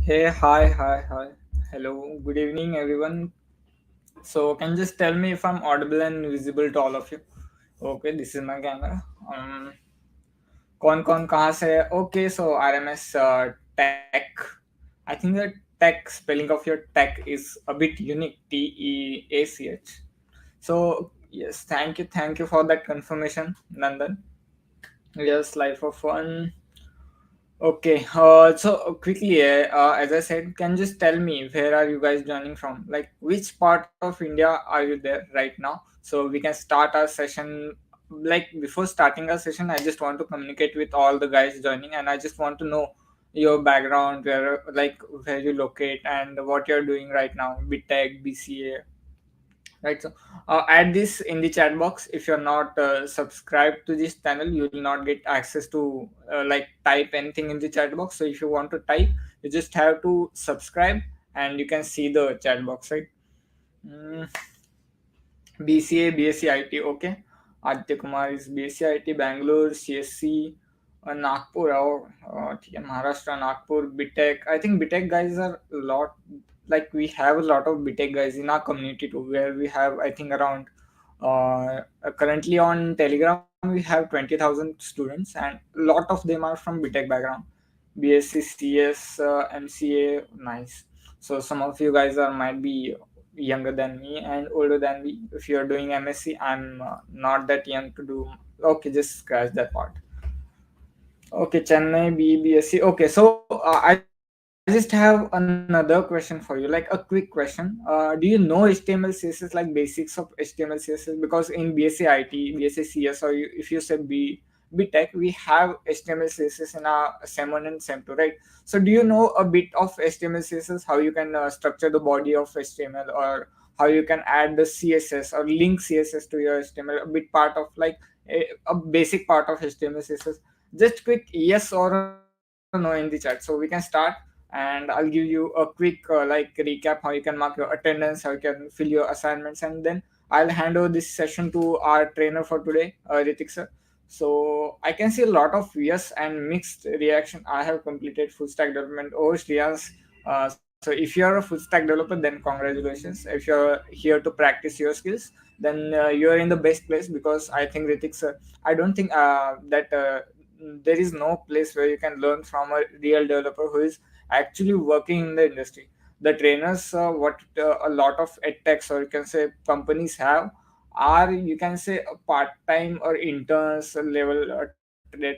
Hey, hi. Hello, good evening, everyone. So, can you just tell me if I'm audible and visible to all of you? Okay, this is my camera. कौन कौन कहाँ से है? Okay, so RMS tech. I think the tech spelling of your tech is a bit unique. TEACH. So yes, thank you for that confirmation, Nandan. Yes, life of fun. Okay, so quickly, as I said, can you just tell me where are you guys joining from? Like, which part of India are you there right now? So we can start our session. Like, before starting our session, I just want to communicate with all the guys joining, and I just want to know your background, where you locate, and what you're doing right now, BTech, BCA, right? So add this in the chat box. If you're not subscribed to this channel, you will not get access to type anything in the chat box. So if you want to type, you just have to subscribe and you can see the chat box, right? mm, BCA, BSc IT, okay. Aditya Kumar is BSc IT, Bangalore, CSC, Nagpur, ठीक है, Maharashtra, Nagpur, BTech. I think BTech guys are a lot, like we have a lot of BTech guys in our community too, where we have, I think, around, currently on Telegram, we have 20,000 students, and a lot of them are from BTech background. BSc, CS, MCA, nice. So some of you guys are might be younger than me and older than me. If you're doing MSc, I'm not that young to do. Okay, just scratch that part. Okay, Chennai BBSc. Okay, so I just have another question for you, like a quick question. Do you know HTML CSS, like basics of HTML CSS? Because in BSc IT, BSc CS, or if you say BTech, we have HTML CSS in our SEM1 and SEM2, right? So do you know a bit of HTML CSS, how you can structure the body of HTML, or how you can add the CSS or link CSS to your HTML, a bit part of like a basic part of HTML CSS? Just quick yes or a no in the chat, so we can start. And I'll give you a quick recap how you can mark your attendance, how you can fill your assignments, and then I'll hand over this session to our trainer for today, Ritik sir. So I can see a lot of yes and mixed reaction. I have completed full stack development. Oh, Shriyans. So if you're a full stack developer, then congratulations. If you're here to practice your skills, then you're in the best place, because I think Ritik sir, I don't think that there is no place where you can learn from a real developer who is actually working in the industry. The trainers, what a lot of edtechs, or you can say companies have, are, you can say, a part-time or interns level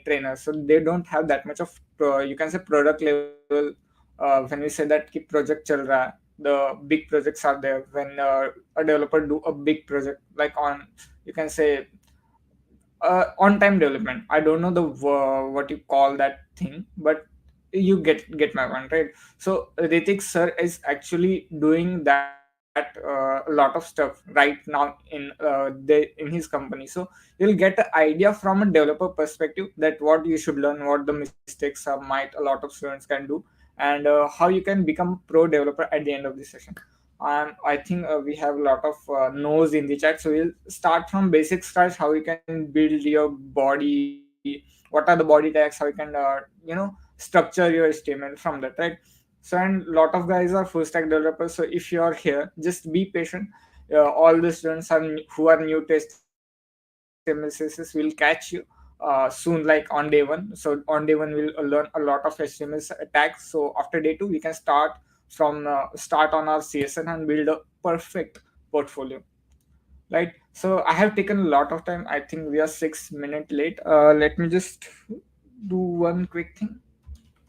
trainers. So they don't have that much of you can say product level. When we say that कि project चल रहा है, the big projects are there when a developer do a big project, like on, you can say, on time development. I don't know the what you call that thing, but you get my point, right? So Ritik sir is actually doing that a lot of stuff right now in his company. So you'll get an idea from a developer perspective that what you should learn, what the mistakes might a lot of students can do, and how you can become pro developer at the end of the session. I think we have a lot of no's in the chat, so we'll start from basic scratch. How you can build your body, what are the body tags, how you can structure your HTML from that, right? So, and lot of guys are full stack developers. So if you are here, just be patient. All the students who are new to HTML CSS will catch you soon, like on day one. So on day one, we'll learn a lot of HTML tags. So after day two, we can start on our CSS and build a perfect portfolio, right? So I have taken a lot of time. I think we are 6 minutes late. Let me just do one quick thing.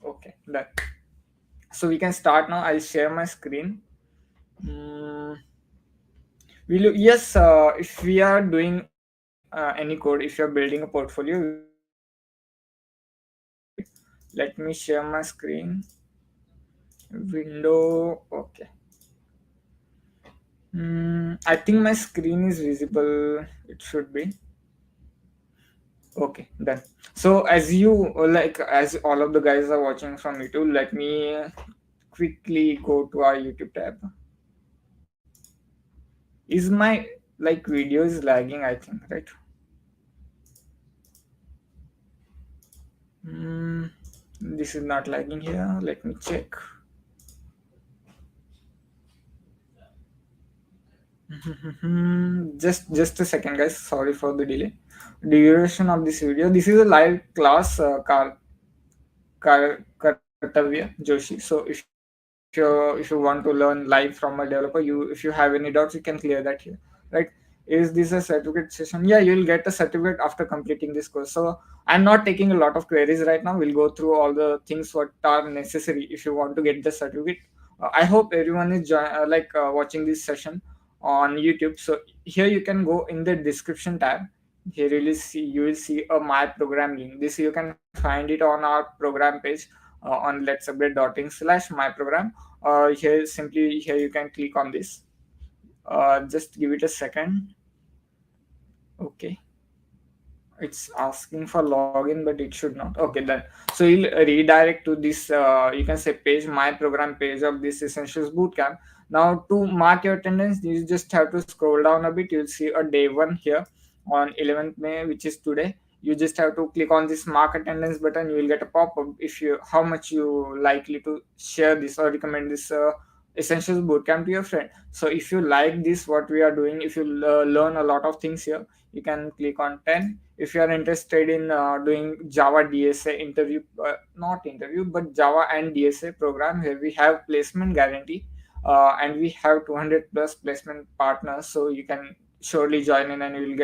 Okay, done. So we can start now. I'll share my screen. Mm, yes, if we are doing any code, if you're building a portfolio, we will use HTML CSS, right? Let me share my screen. Window. Okay. I think my screen is visible. It should be. Okay, done. So as you as all of the guys are watching from YouTube, let me quickly go to our YouTube tab. Is my video is lagging? I think, right? Hmm, this is not lagging here. Let me check. Just a second, guys. Sorry for the delay. Duration of this video. This is a live class, Kartavya Joshi. So if you want to learn live from a developer, if you have any doubts, you can clear that here, right? Is this a certificate session? Yeah, you'll get a certificate after completing this course. So I'm not taking a lot of queries right now. We'll go through all the things what are necessary if you want to get the certificate. I hope everyone is watching this session on YouTube. So here you can go in the description tab. Here you will see a my program link. This you can find it on our program page on letsupgrade.in/my program. Here you can click on this. Just give it a second. Okay, it's asking for login, but it should not. Okay, then so you'll redirect to this you can say page, my program page of this essentials bootcamp. Now to mark your attendance, you just have to scroll down a bit. You'll see a day one here on 11th May, which is today. You just have to click on this mark attendance button. You will get a pop-up if you how much you likely to share this or recommend this essentials bootcamp to your friend. So if you like this what we are doing, if you learn a lot of things here, you can click on 10. If you are interested in doing Java DSA interview, not interview, but Java and DSA program where we have placement guarantee, and we have 200 plus placement partners, so you can surely join in and you will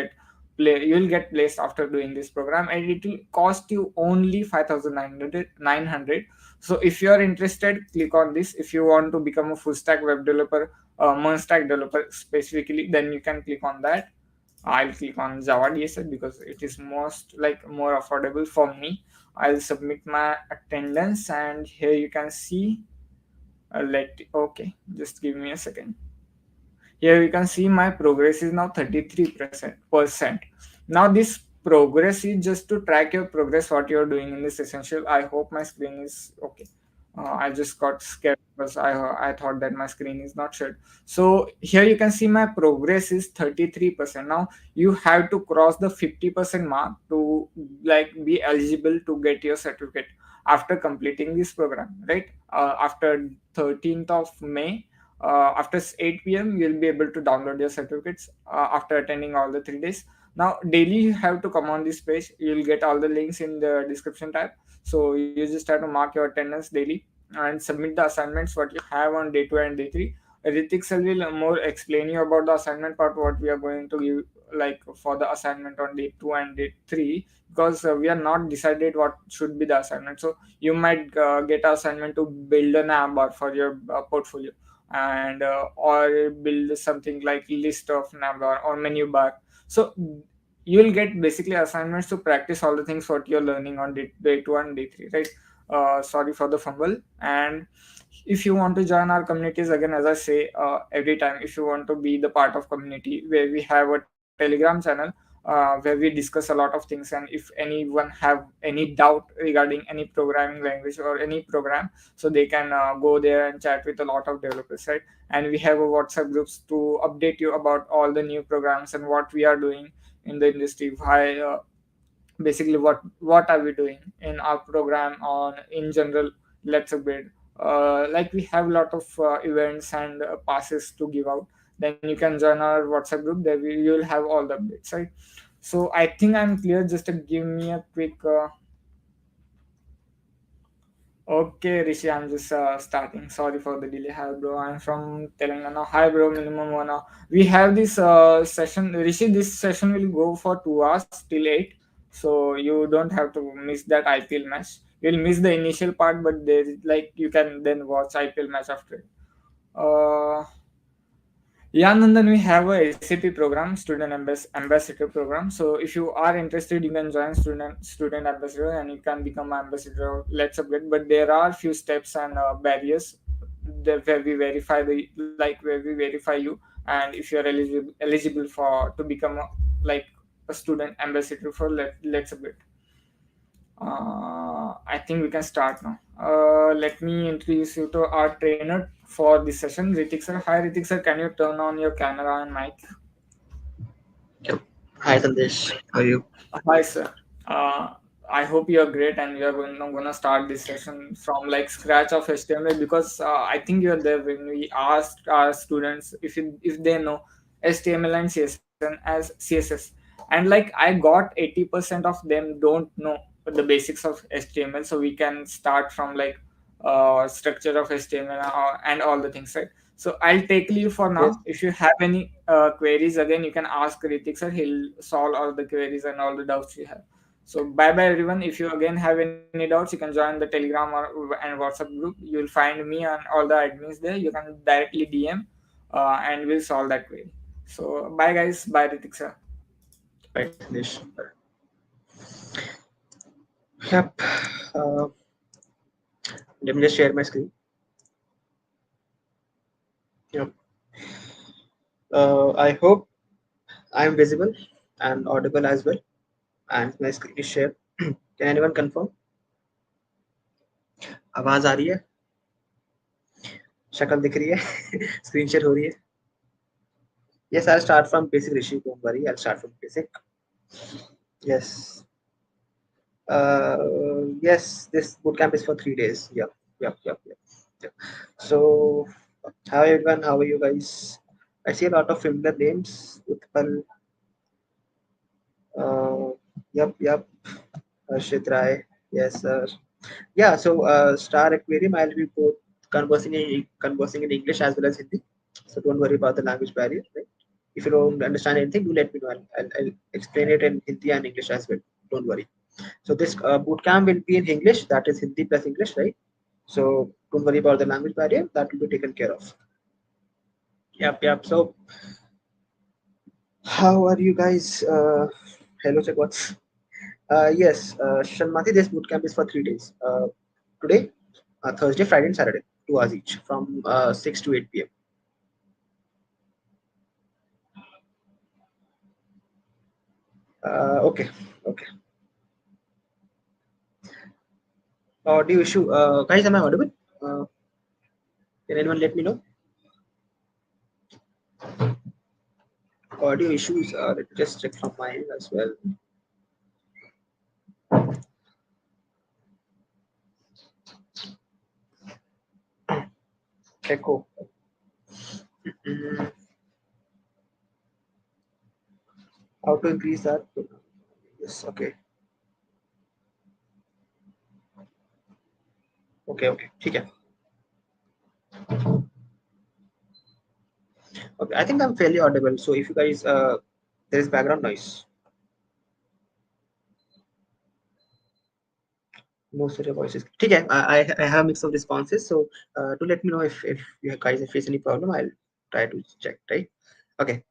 get placed after doing this program, and it will cost you only 5,900. So if you are interested, click on this. If you want to become a full stack web developer, stack developer specifically, then you can click on that. I'll click on Java DSA because it is more affordable for me. I'll submit my attendance, and here you can see. Okay, just give me a second. Here you can see my progress is now 33%. Now this progress is just to track your progress, what you're doing in this essential. I hope my screen is okay. I just got scared because I thought that my screen is not shared. So here you can see my progress is 33%. Now you have to cross the 50% mark to be eligible to get your certificate after completing this program, right? After 13th of May, after 8 p.m. you'll be able to download your certificates after attending all the 3 days. Now daily you have to come on this page. You'll get all the links in the description tab. So you just have to mark your attendance daily and submit the assignments what you have on day 2 and day 3. Ritik sir will more explain you about the assignment part, what we are going to give for the assignment on day 2 and day 3, because we are not decided what should be the assignment. So you might get an assignment to build an app bar for your portfolio, and or build something like list of navbar or menu bar. So you'll get basically assignments to practice all the things what you're learning on day 2 and day 3, right? Sorry for the fumble. And if you want to join our communities, again, as I say every time, if you want to be the part of community where we have a Telegram channel where we discuss a lot of things, and if anyone have any doubt regarding any programming language or any program, so they can go there and chat with a lot of developers, right? And we have a WhatsApp groups to update you about all the new programs and what we are doing in the industry. Why basically what are we doing in our program on in general. Let's upgrade, we have a lot of events and passes to give out. Then you can join our WhatsApp group. There you'll have all the updates, right? So I think I'm clear. Just to give me a quick okay, Rishi, I'm just starting. Sorry for the delay. Hi, bro. I'm from Telangana. Hi, bro. Minimum 1 hour. We have this session, Rishi. This session will go for 2 hours till 8. So you don't have to miss that IPL match. You'll miss the initial part, but there you can then watch IPL match after it. Uh, Yeah, Nandan, we have a SAP program, student ambassador program. So if you are interested, you can join student ambassador, and you can become ambassador of Let's Upgrade. But there are few steps and barriers where we verify you, and if you are eligible for to become a student ambassador for Let's Upgrade. I think we can start now. Let me introduce you to our trainer for this session, Ritik sir. Hi, Ritik sir. Can you turn on your camera and mic? Yep. Hi Sandesh, how are you? Hi, sir. Uh, I hope you are great, and we are gonna start this session from scratch of HTML, because I think you are there when we asked our students if they know HTML and CSS. And like I got 80% of them don't know the basics of HTML, so we can start from like structure of HTML and all the things, right? So I'll take leave for now. Yes. If you have any queries, again you can ask Ritik sir. He'll solve all the queries and all the doubts you have. So bye bye everyone. If you again have any doubts, you can join the Telegram and WhatsApp group. You will find me and all the admins there. You can directly DM, and we'll solve that query. So bye guys. Bye Ritik sir. Right, Sandesh. Yep. Uh, Let me just share my screen. Yep. I hope I'm visible and audible as well. And my screen is shared. Can anyone confirm? आवाज आ रही है? शक्ल दिख रही है? Screen share हो रही है? Yes, I'll start from basic, Rishi. Don't worry, I'll start from basic. Yes. Yes, this bootcamp is for 3 days. Yep. So, hi everyone, how are you guys? I see a lot of familiar names. Utpal, uh, yep. Harshit Rai, yes, sir. Yeah, so Star Aquarium, I'll be both conversing in English as well as Hindi. So don't worry about the language barrier. Right? If you don't understand anything, do let me know. I'll explain it in Hindi and English as well. Don't worry. So this bootcamp will be in English. That is Hindi plus English, right? So don't worry about the language barrier. That will be taken care of. Yep. So how are you guys? Hello, check what's. Yes, Shanmati, this bootcamp is for 3 days. Today, Thursday, Friday, and Saturday, 2 hours each from 6 to 8 p.m. Okay. Audio issue. Guys, am I audible? Uh, can anyone let me know? Audio issues. Let me just check from my end as well. Echo. How to increase that? Yes. Okay. ठीक है. Okay. I think I'm fairly audible. So if you guys, there is background noise. Most of your voices. ठीक है. I have a mix of responses. So do let me know if you guys face any problem. I'll try to check. Right. Okay.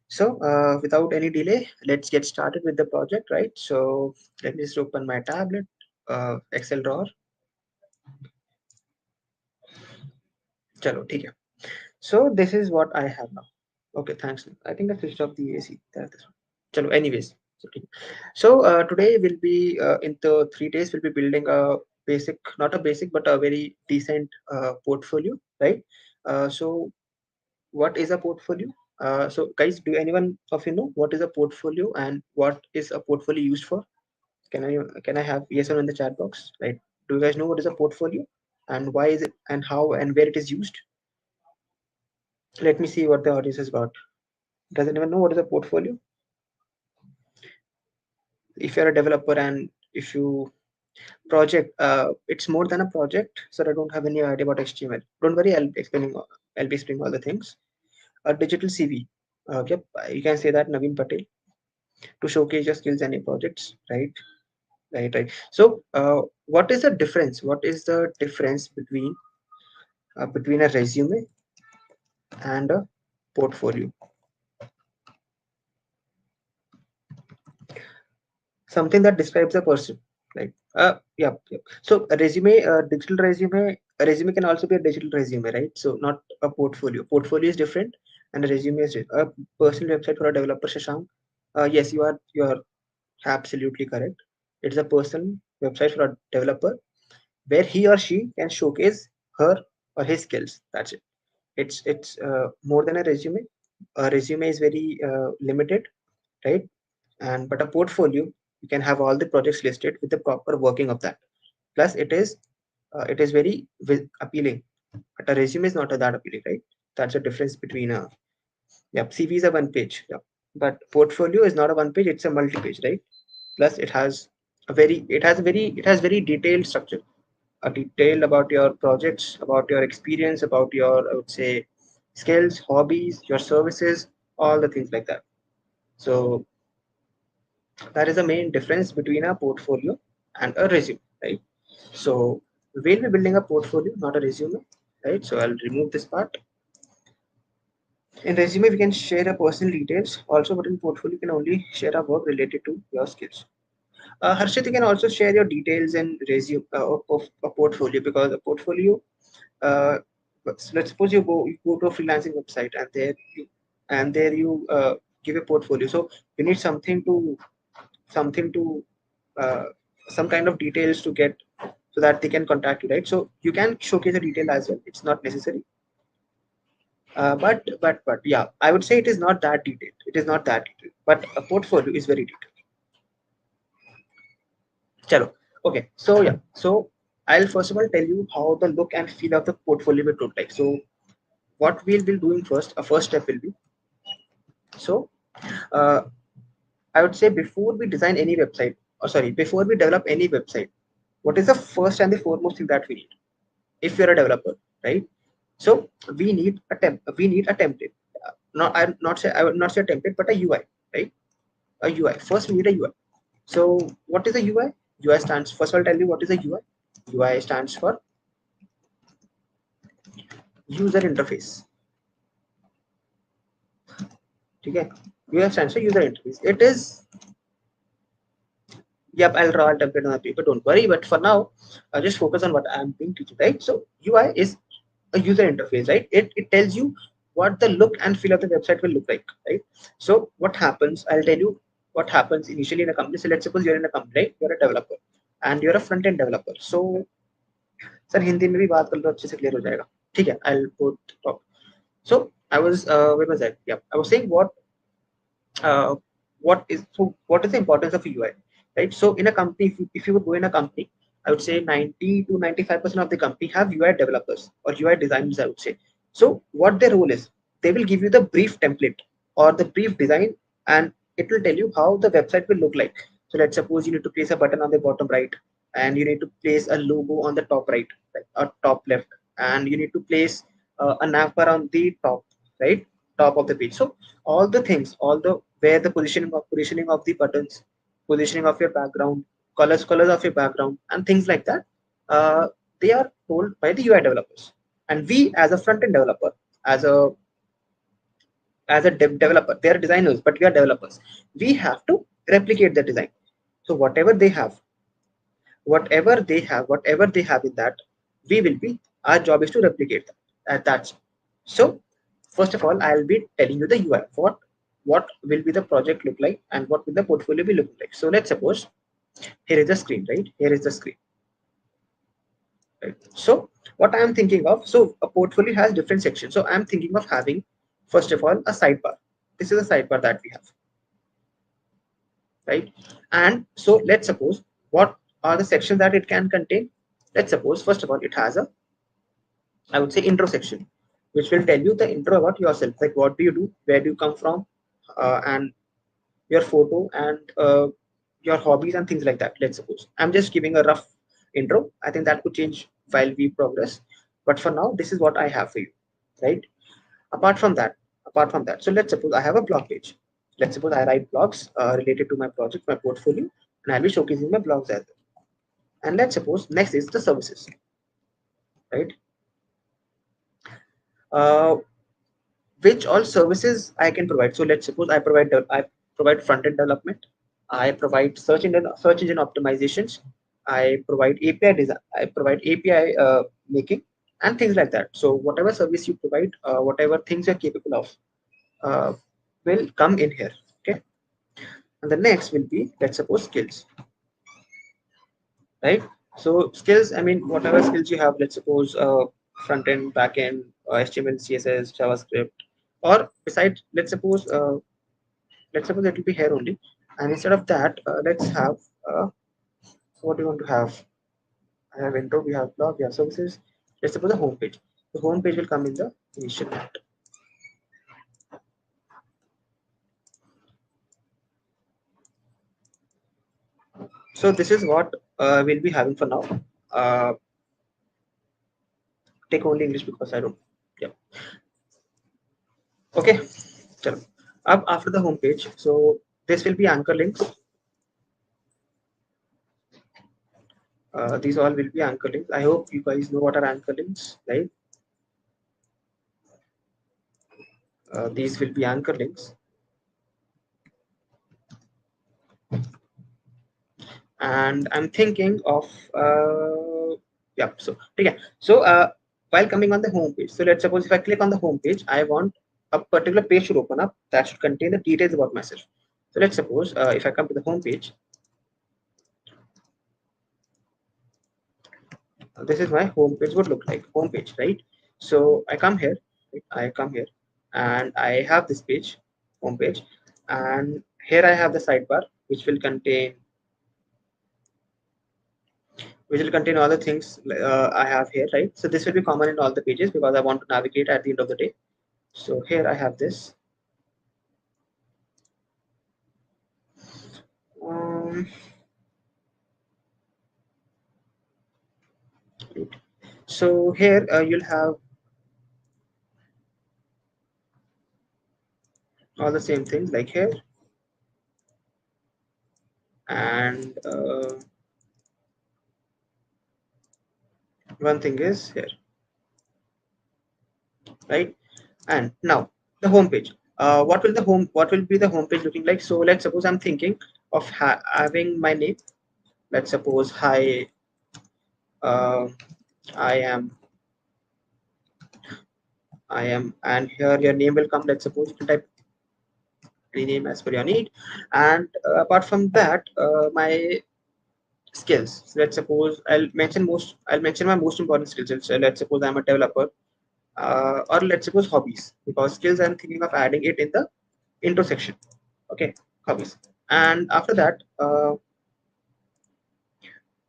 So without any delay, let's get started with the project. Right. So let me just open my tablet, Excel drawer. चलो ठीक है. So this is what I have now. Okay, thanks. I think I switched off the AC. That's one. Chalo, anyways. So today we'll be in the 3 days we'll be building a basic, not a basic, but a very decent portfolio, right? So what is a portfolio? So guys, do anyone of you know what is a portfolio and what is a portfolio used for? Can I have yes or no in the chat box? Right? Do you guys know what is a portfolio and why is it and how and where it is used? Let me see what the audience has got. Does anyone know what is a portfolio? If you're a developer and if you project, it's more than a project, so I don't have any idea about HTML. Don't worry, I'll be explaining all the things. A digital CV. Yep, you can say that Naveen Patel to showcase your skills and your projects, right? Right. So, what is the difference? What is the difference between a resume and a portfolio? Something that describes a person, like yep. So a resume, a digital resume, a resume can also be a digital resume, right? So not a portfolio is different and a resume is a personal website for a developer. Shashank, yes, you are absolutely correct. It's a personal website for a developer where he or she can showcase her or his skills. That's it. It's more than a resume. A resume is very limited, right? And but a portfolio, you can have all the projects listed with the proper working of that. Plus it is very appealing, but a resume is not that appealing, right? That's the difference between Yep, CV is a one page. Yep. But portfolio is not a one page, it's a multi-page, right? Plus it has very detailed structure, a detail about your projects, about your experience, about your, I would say, skills, hobbies, your services, all the things like that. So that is the main difference between a portfolio and a resume, right? So we'll be building a portfolio, not a resume, right? So I'll remove this part. In resume, we can share our personal details also, but in portfolio, you can only share our work related to your skills. Harshit, you can also share your details in resume of a portfolio, because a portfolio, uh, so let's suppose you go to a freelancing website and there you give a portfolio. So you need something to uh, some kind of details to get so that they can contact you, right? So you can showcase a detail as well. It's not necessary. But yeah, I would say it is not that detailed. It is not that detailed. But a portfolio is very detailed. Chalo. Okay. So yeah. So I'll first of all tell you how the look and feel of the portfolio will look like. So what we'll be doing first, a first step will be, so uh, I would say before we design any website, or sorry, before we develop any website, what is the first and the foremost thing that we need? If you're a developer, right? So we need a template. Not I would not say a template, but a UI, right? A UI. First we need a UI. So what is a UI? UI stands, first I'll tell you what is a UI. UI stands for user interface. Okay. UI stands for user interface. It is, yep, I'll draw a template on the paper, don't worry. But for now, I'll just focus on what I'm being teaching, right? So UI is a user interface, right? It tells you what the look and feel of the website will look like, right? So what happens, I'll tell you what happens initially in a company. So let's suppose you're in a company, right? You're a developer and you're a front end developer. So sir Hindi में भी बात कर लो, अच्छे से clear हो जाएगा. ठीक है, I'll put talk. So I was where was that? Yeah, I was saying uh, what is the importance of a UI, right? So in a company, if you would go in a company, I would say 90 to 95% of the company have UI developers or UI designers, I would say. So what their role is, they will give you the brief template or the brief design, and it will tell you how the website will look like. So let's suppose you need to place a button on the bottom right, and you need to place a logo on the top right, or top left, and you need to place a navbar on the top right, top of the page. So all the things, all the where the positioning of the buttons, positioning of your background, colors of your background, and things like that, uh, they are told by the UI developers. And we as a front end developer, as a developer, they are designers, but we are developers. We have to replicate the design. So whatever they have in that, we will be, our job is to replicate that. That's so. First of all, I'll be telling you the UI. What will be the project look like and what will the portfolio be looking like. So let's suppose here is the screen, right? Here is the screen, right? So what I'm thinking of, so a portfolio has different sections. So I'm thinking of having, first of all, a sidebar. This is a sidebar that we have, right? And so let's suppose what are the sections that it can contain. Let's suppose first of all it has a, I would say, intro section, which will tell you the intro about yourself, like what do you do, where do you come from, and your photo, and your hobbies and things like that. Let's suppose I'm just giving a rough intro. I think that could change while we progress, but for now this is what I have for you, right? Apart from that, so let's suppose I have a blog page. Let's suppose I write blogs related to my project, my portfolio, and I'll be showcasing my blogs as well. And let's suppose next is the services, right? uh, which all services I can provide. So let's suppose I provide front end development, I provide search engine optimizations, I provide API design, I provide API making, and things like that. So whatever service you provide, whatever things you're capable of, uh, will come in here. Okay, and the next will be, let's suppose, skills, right? So skills, I mean, whatever skills you have, let's suppose front end, back end, HTML, CSS, JavaScript, or besides, let's suppose it will be here only. And instead of that, let's have what do you want to have? I have intro, we have blog, we have services. Let's suppose the home page. The home page will come in the initial part. So this is what we'll be having for now. uh, take only English because I don't. Yeah. Okay. Chalo. Up after the home page, so this will be anchor links. These all will be anchor links. I hope you guys know what are anchor links, right? These will be anchor links, and I'm thinking of yeah. So okay. So while coming on the home page, so let's suppose if I click on the home page, I want a particular page should open up that should contain the details about myself. So let's suppose if I come to the home page, this is my home page would look like home page, right? So I come here, right? I come here, and I have this page, home page, and here I have the sidebar, which will contain all the things I have here, right? So this will be common in all the pages because I want to navigate at the end of the day. So here I have this. Um, so here you'll have all the same things like here, and one thing is here, right? And now the home page. What will be the home page looking like? So let's suppose I'm thinking of having my name. Let's suppose hi, uh, I am, and here your name will come. Let's suppose you can type any name as per your need. And apart from that, my skills. So let's suppose I'll mention my most important skills. So let's suppose I'm a developer, or let's suppose hobbies, because skills I'm thinking of adding it in the intro section. Okay, hobbies. And after that,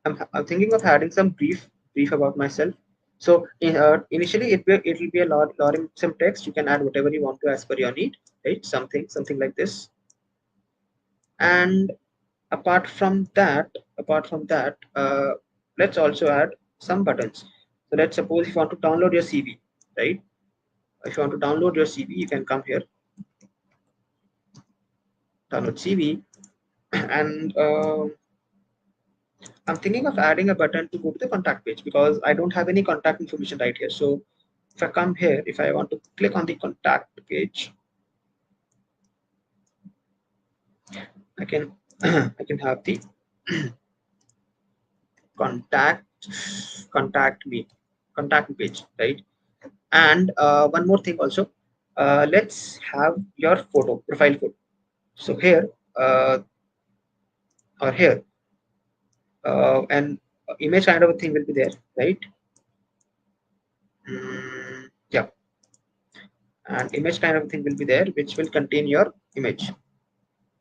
I'm thinking of adding some brief about myself. So initially it will be a lot in some text. You can add whatever you want to as per your need, right? Something like this. And apart from that, let's also add some buttons. So let's suppose if you want to download your CV, right? If you want to download your CV, you can come here, download CV, and I'm thinking of adding a button to go to the contact page because I don't have any contact information right here. So if I come here, if I want to click on the contact page, I can I can have the contact contact me contact page, right? And one more thing also, let's have your profile photo. So here or here, an image kind of a thing will be there, right? Yeah, an image kind of thing will be there which will contain your image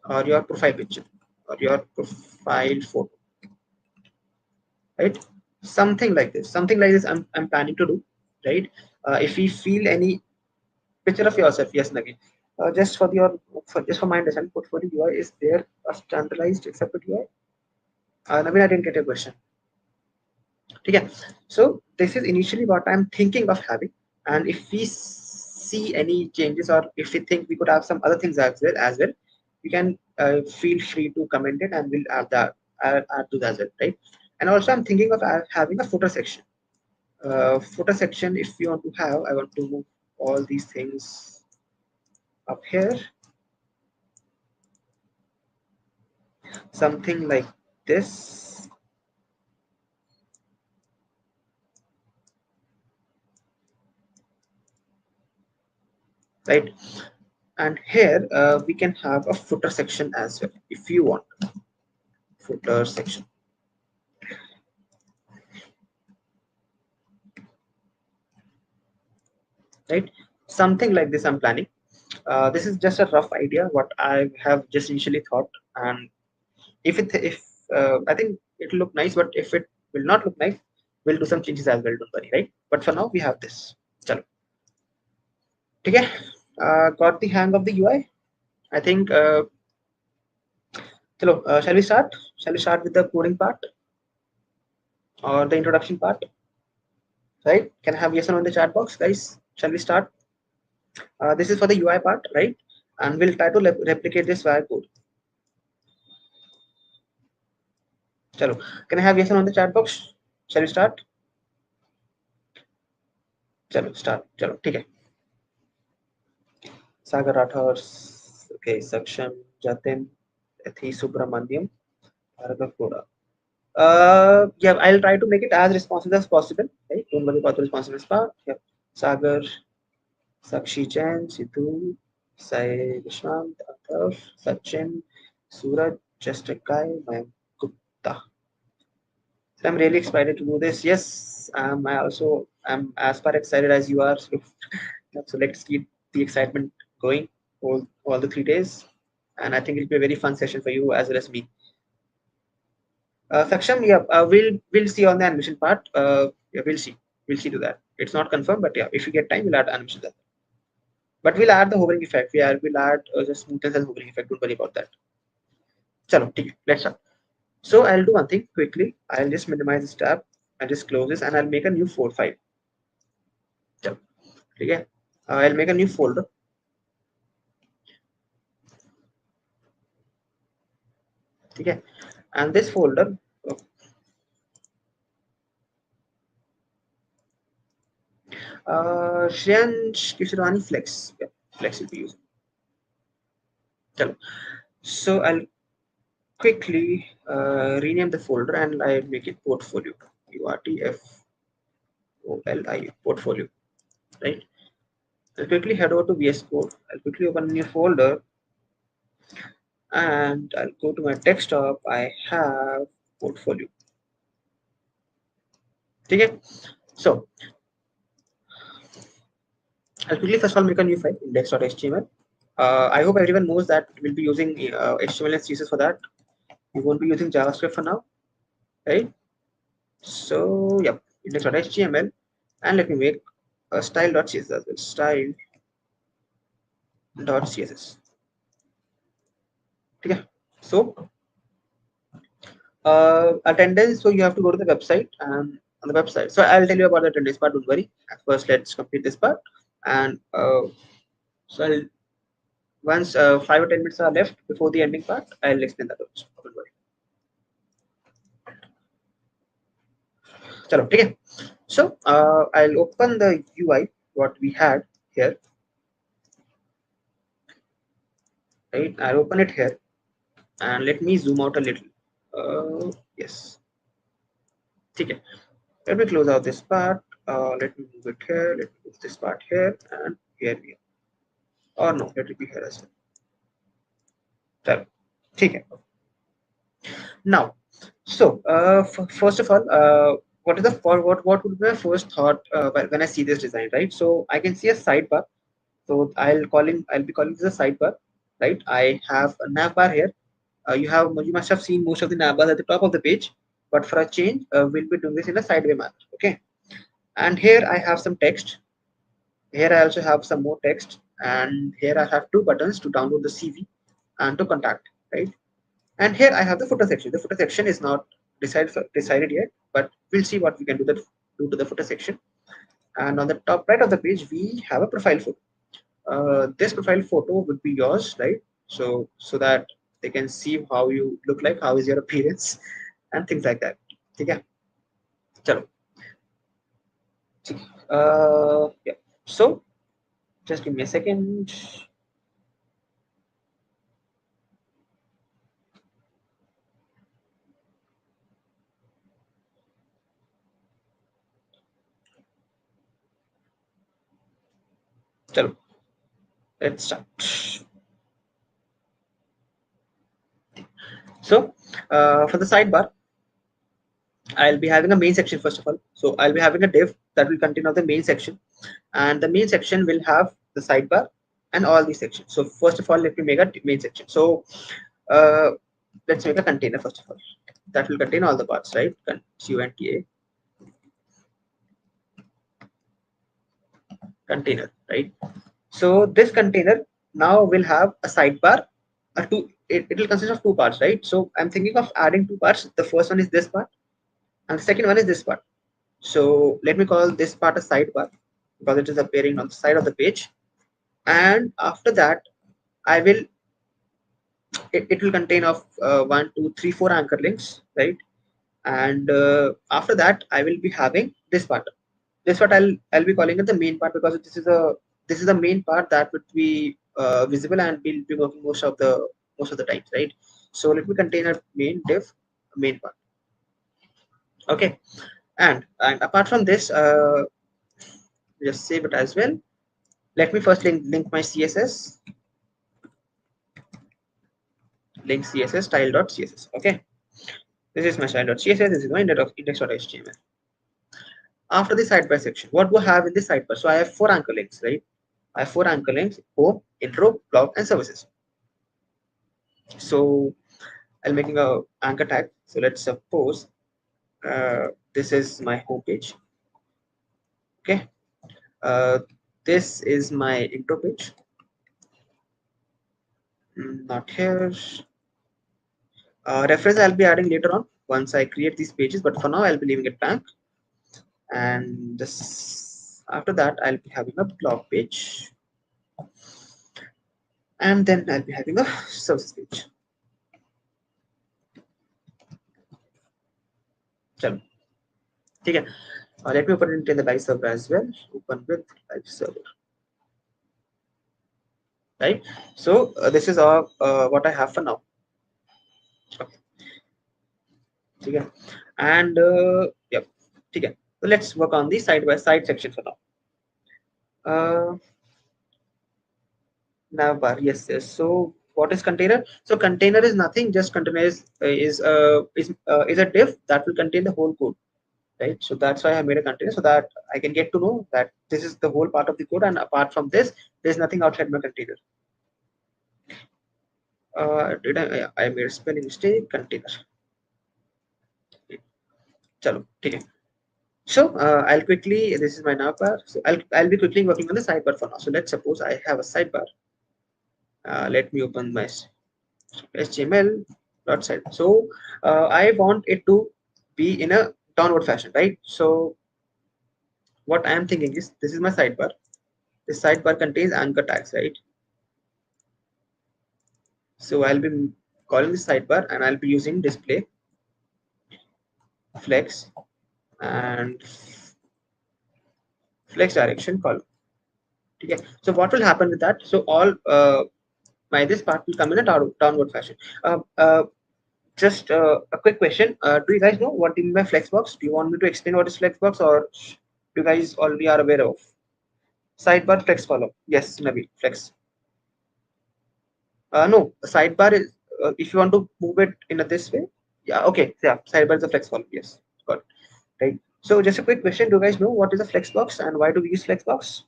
or your profile picture or your profile photo, right? Something like this I'm planning to do, right? If we feel any picture of yourself, yes, Nagin. Just for your just for my understanding, portfolio UI, is there a standardized accepted UI? Naveen, I didn't get your question. Okay, so this is initially what I'm thinking of having, and if we see any changes or if we think we could have some other things as well, we can feel free to comment it and we'll add to that as well, right? And also I'm thinking of having a footer section. Footer section, if you want to have, I want to move all these things up here, something like this, right? And here we can have a footer section as well if you want. Footer section, right? Something like this I'm planning. This is just a rough idea what I have just initially thought, and if I think it'll look nice, but if it will not look nice, we'll do some changes as well, don't worry, right? But for now we have this. Chalo. Okay, got the hang of the UI. I think Chalo, shall we start? Shall we start with the coding part or the introduction part? Right? Can I have yes or no in the chat box, guys? Shall we start? This is for the UI part, right? And we'll try to replicate this via code. Chalo, can I have yes or no in the chat box? Shall we start? Chalo, start. Chalo, ठीक है. Sagar Rathor, okay, Saksham, Jatin, Athi Subramaniam, Bhargav Koda. Yeah, I'll try to make it as responsive as possible. Right? Don't worry about the responsiveness part. Yeah. Sagar, Sakshi Jain, Sidhu, Sai Vishwant, Athav, Sachin, Suraj, just a guy, Mayank Gupta. So I'm really excited to do this. Yes, I also am as far excited as you are. So let's keep the excitement going all the 3 days. And I think it'll be a very fun session for you as well as me. Saksham, yeah, we'll see on the animation part. Yeah, we'll see to that. It's not confirmed, but yeah, if we get time, we'll add animation there. But we'll add the hovering effect. We'll add the smoothness and hovering effect. Don't worry about that. Chalo, let's start. So I'll do one thing quickly. I'll just minimize this tab. I'll just close this and I'll make a new file. Chalo, okay. I'll make a new folder. Okay. And this folder, Shreyansh Kishorani Flex. Yeah, Flex will be using. Chalo. So I'll quickly rename the folder and I make it portfolio. URTFOLI portfolio, right? I'll quickly head over to VS Code. I'll quickly open a new folder and I'll go to my desktop. I have portfolio. Okay. So I'll quickly first of all make a new file index.html. I hope everyone knows that we'll be using HTML and CSS for that. We won't be using JavaScript for now, right? So yep, index.html, and let me make a style.css as well. Style.css. Okay. So attendance. So you have to go to the website, and on the website. So I'll tell you about the attendance part. Don't worry. First, let's complete this part, and so once 5 or 10 minutes are left before the ending part, I'll explain that also. Don't worry. Chalo, okay. So I'll open the UI what we had here. Right, I'll open it here and let me zoom out a little. Yes. Okay. Let me close out this part. Let me move it here. Let me move this part here, and here we are. Or no, let it be here as well. Okay. Now, so first of all, what is the what would be my first thought when I see this design, right? So I can see a sidebar. So I'll be calling this a sidebar, right? I have a nav bar here. You must have seen most of the nav bars at the top of the page, but for a change, we'll be doing this in a sideway manner. Okay. And here I have some text. Here I also have some more text, and here I have two buttons to download the CV and to contact, right? And here I have the footer section. The footer section is not decided yet, but we'll see what we can do to the footer section. And on the top right of the page, we have a profile photo. This profile photo would be yours, right? So that they can see how you look like, how is your appearance, and things like that. Okay. Chalo. Yeah. So just give me a second. Chalo. Let's start. So for the sidebar, I'll be having a main section first of all. So I'll be having a div that will contain of the main section, and the main section will have the sidebar and all these sections. So first of all, let me make a main section. So uh, let's make a container first of all that will contain all the parts, right? Container, right? So this container now will have a sidebar, it will consist of two parts, right? So I'm thinking of adding two parts. The first one is this part, and the second one is this part. So let me call this part a sidebar because it is appearing on the side of the page. And after that, I will it will contain of one, two, three, four anchor links, right? And after that, I will be having this part. This part I'll be calling it the main part because this is the main part that would be visible and will be working most of the times, right? So let me contain a main div main part. Okay, and apart from this, just save it as well. Let me first link my CSS, link CSS style.css. Okay, this is my style.css. This is my index.html. After the sidebar section, what do I have in this sidebar? So I have four anchor links, right? I have four anchor links: home, intro, blog, and services. So I'll making a anchor tag. So let's suppose this is my home page. Okay, uh, this is my intro page. Not here. Reference I'll be adding later on once I create these pages, but for now I'll be leaving it blank. And this after that I'll be having a blog page, and then I'll be having a services page. Chalo. Okay. Let me open it in the live server as well. Open with live server. Right. So this is all what I have for now. Okay. And yep. Okay. So let's work on the side by side section for now. Navbar, yes. So what is container? So container is nothing. Just container is a div that will contain the whole code, right? So that's why I made a container so that I can get to know that this is the whole part of the code, and apart from this, there's nothing outside my container. Did I made a spelling mistake? Container. Chalo, okay. So I'll quickly. This is my navbar. So I'll be quickly working on the sidebar for now. So let's suppose I have a sidebar. Let me open my HTML dot side. So I want it to be in a downward fashion, right? So what I am thinking is this is my sidebar. This sidebar contains anchor tags, right? So I'll be calling this sidebar and I'll be using display, flex, and flex direction column. Okay. So what will happen with that? So all by this part will come in a downward fashion. Just a quick question. Do you guys know what do you mean by flexbox? Do you want me to explain what is flexbox, or do you guys already are aware of? Sidebar flex column. Yes, Nabi, flex. No, sidebar is if you want to move it in a this way. Yeah, okay. Yeah, sidebar is a flex column. Yes, got it. Right. So just a quick question. Do you guys know what is a flexbox and why do we use flexbox?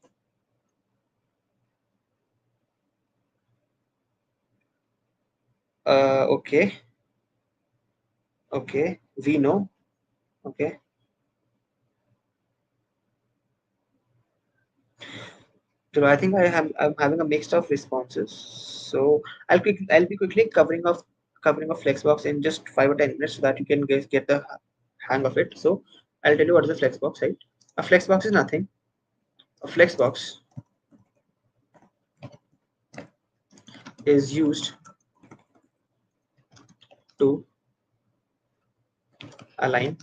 Okay. Okay. We know. Okay. So I think I'm having a mix of responses. So I'll be quickly covering of flexbox in just 5 or 10 minutes so that you can get the hang of it. So I'll tell you what is a flexbox, right? A flexbox is nothing. A flexbox is used to align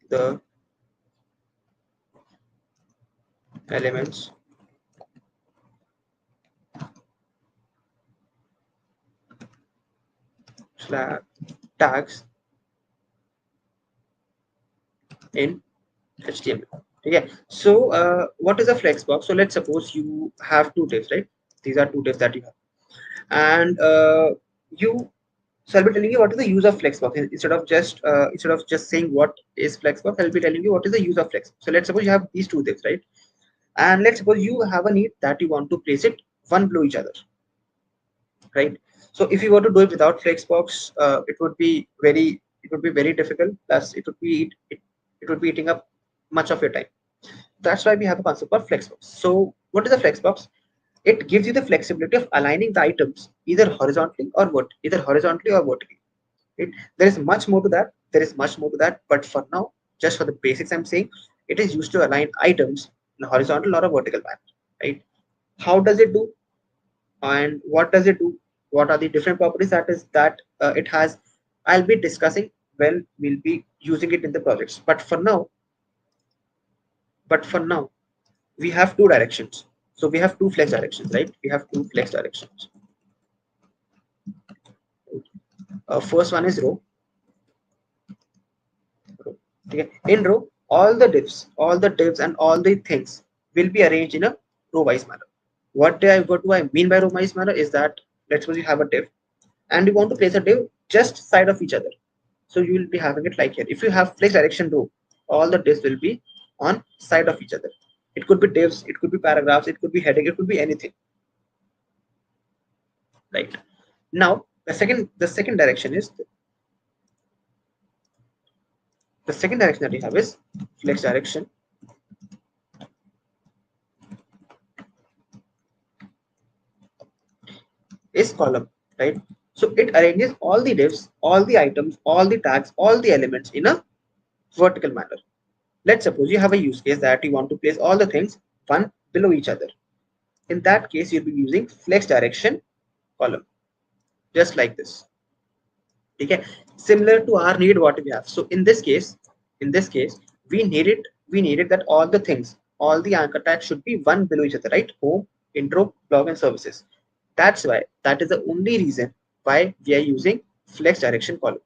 the elements slash tags in HTML. Okay, so what is a flexbox? So let's suppose you have two divs, right? These are two divs that you have, and you. So I'll be telling you what is the use of flexbox instead of just saying what is flexbox. I'll be telling you what is the use of flexbox. So let's suppose you have these two divs, right? And let's suppose you have a need that you want to place it one below each other, right? So if you were to do it without flexbox, it would be very difficult. Plus, it would be eating up much of your time. That's why we have a concept called flexbox. So what is a flexbox? it gives you the flexibility of aligning the items either horizontally or vertically. There is much more to that. But for now, just for the basics, I'm saying it is used to align items in a horizontal or a vertical manner. Right? How does it do? And what does it do? What are the different properties that it has? I'll be discussing when we'll be using it in the projects. But for now, we have two directions. So we have two flex directions, right? We have two flex directions. First one is row. Okay. In row, all the divs and all the things will be arranged in a row-wise manner. What do I mean by row-wise manner is that, let's suppose you have a div and you want to place a div just side of each other. So you will be having it like here. If you have flex direction row, all the divs will be on side of each other. It could be divs, it could be paragraphs, it could be heading, it could be anything. Right. Now the second direction that you have is flex direction is column, right? So it arranges all the divs, all the items, all the tags, all the elements in a vertical manner. Let's suppose you have a use case that you want to place all the things one below each other. In that case, you'll be using flex direction column, just like this. Okay, similar to our need what we have. So in this case, we needed that all the anchor tags should be one below each other, right? Home, intro, blog, and services. That is the only reason why we are using flex direction column.